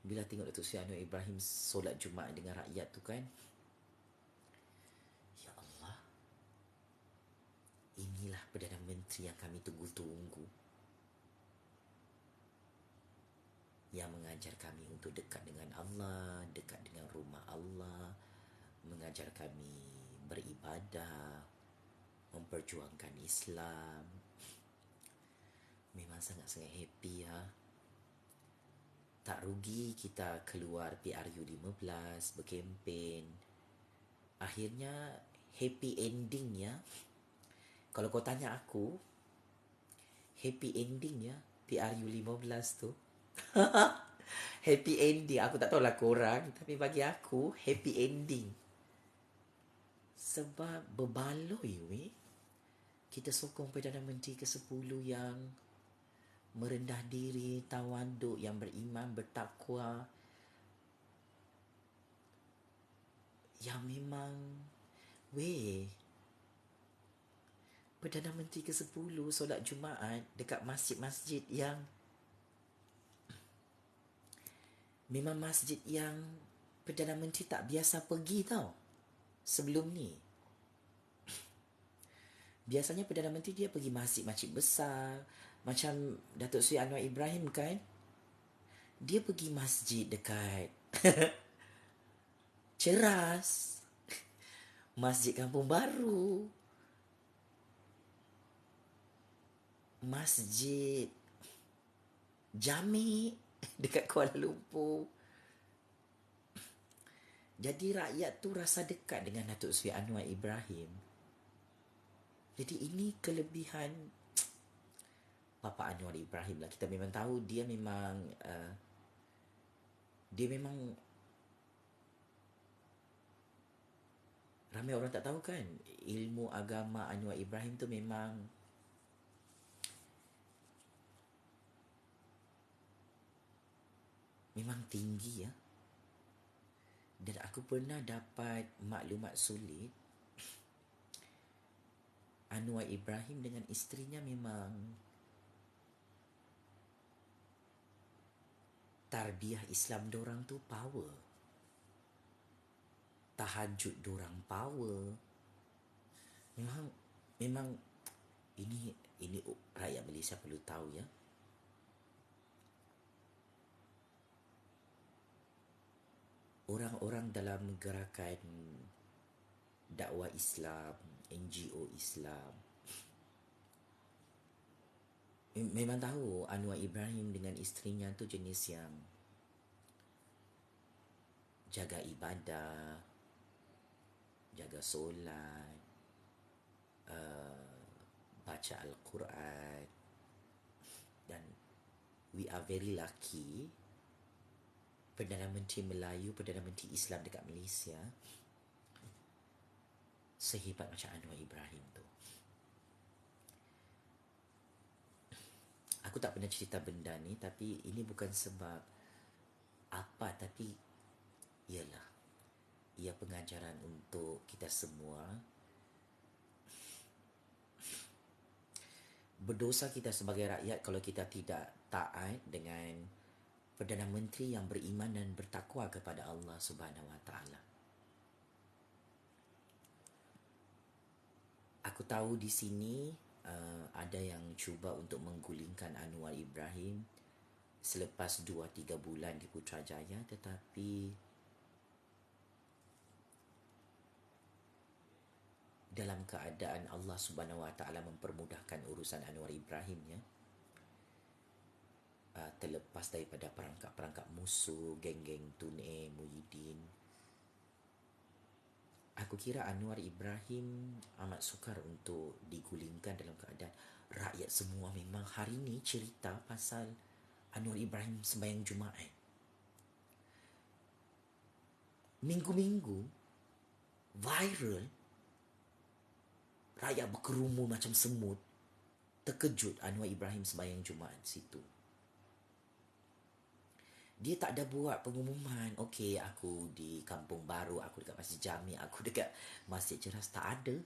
Bila tengok Datuk Seri Anwar Ibrahim solat Jumaat dengan rakyat tu kan, ya Allah, inilah Perdana Menteri yang kami tunggu-tunggu, yang mengajar kami untuk dekat dengan Allah, dekat dengan rumah Allah, mengajar kami beribadah, memperjuangkan Islam. Memang sangat-sangat happy ya. Tak rugi kita keluar PRU 15 berkempen. Akhirnya happy ending ya. Kalau kau tanya aku, happy ending ya PRU 15 tu. Happy ending. Aku tak tahulah korang, tapi bagi aku happy ending. Sebab berbaloi weh. Kita sokong Perdana Menteri ke-10 yang merendah diri, tawaduk, yang beriman, bertakwa, yang memang Perdana Menteri ke-10 solat Jumaat dekat masjid-masjid yang memang masjid yang Perdana Menteri tak biasa pergi tau sebelum ni. Biasanya Perdana Menteri dia pergi masjid-masjid besar. Macam Datuk Seri Anwar Ibrahim kan, dia pergi masjid dekat Ceras, Masjid Kampung Baru, Masjid Jami dekat Kuala Lumpur. Jadi rakyat tu rasa dekat dengan Datuk Seri Anwar Ibrahim. Jadi ini kelebihan Papa Anwar Ibrahim lah. Kita memang tahu dia memang ramai orang tak tahu kan, ilmu agama Anwar Ibrahim tu memang tinggi ya. Dan aku pernah dapat maklumat sulit, Anwar Ibrahim dengan isterinya memang tarbiyah Islam dorang tu power. Tahajud dorang power. Memang ini rakyat Malaysia perlu tahu ya. Orang-orang dalam gerakan dakwah Islam, NGO Islam, memang tahu Anwar Ibrahim dengan isterinya tu jenis yang jaga ibadah, jaga solat, baca Al-Quran. Dan we are very lucky, Perdana Menteri Melayu, Perdana Menteri Islam dekat Malaysia sehebat macam Anwar Ibrahim tu. Aku tak pernah cerita benda ni, tapi ini bukan sebab apa, tapi ialah ia pengajaran untuk kita semua. Berdosa kita sebagai rakyat kalau kita tidak taat dengan Perdana Menteri yang beriman dan bertakwa kepada Allah Subhanahu Wa Taala. Aku tahu di sini ada yang cuba untuk menggulingkan Anwar Ibrahim selepas 2-3 bulan di Putrajaya, tetapi dalam keadaan Allah Subhanahu Wa Taala mempermudahkan urusan Anwar Ibrahim ya. Terlepas daripada perangkap-perangkap musuh, geng-geng Tun A, Muhyiddin, Aku kira Anwar Ibrahim amat sukar untuk digulingkan dalam keadaan rakyat semua memang hari ni cerita pasal Anwar Ibrahim sembahyang Jumaat. Minggu-minggu viral, rakyat berkerumun macam semut, terkejut Anwar Ibrahim sembahyang Jumaat situ. Dia tak ada buat pengumuman, okey aku di Kampung Baru, aku dekat Masjid Jami, aku dekat Masjid Ceras, tak ada.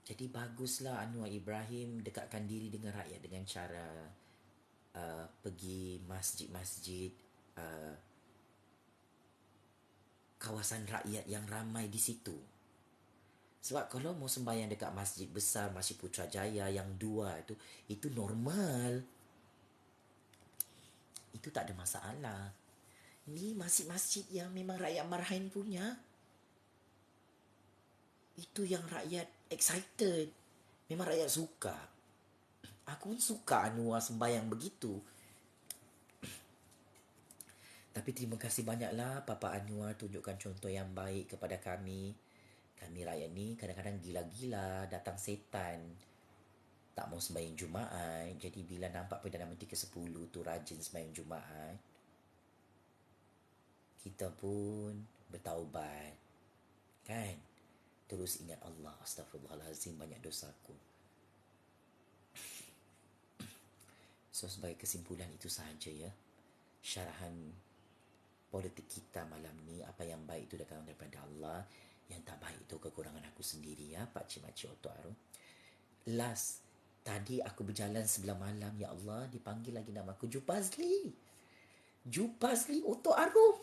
Jadi baguslah Anwar Ibrahim dekatkan diri dengan rakyat dengan cara pergi masjid-masjid, uh, kawasan rakyat yang ramai di situ. Sebab kalau mau sembahyang dekat masjid besar, Masjid Putrajaya yang 2 itu normal. Itu tak ada masalah. Ni masjid-masjid yang memang rakyat marahin punya. Itu yang rakyat excited. Memang rakyat suka. Aku pun suka Anwar sembahyang begitu. Tapi terima kasih banyaklah Papa Anwar tunjukkan contoh yang baik kepada kami. Kami rakyat ni kadang-kadang gila-gila, datang setan. Tak mau sembahyang Jumaat. Jadi bila nampak Perdana Menteri ke-10 tu rajin sembahyang Jumaat, kita pun bertaubat. Kan? Terus ingat Allah. Astaghfirullahalazim, banyak dosaku. So sebagai kesimpulan itu sahaja ya. Syarahan politik kita malam ni, apa yang baik itu datang daripada Allah, yang tak baik itu kekurangan aku sendiri ya, Pakcik Makcik Oto Arum. Last, tadi aku berjalan sebelah malam, ya Allah, dipanggil lagi nama aku Jupazli. Jupazli Oto Arum.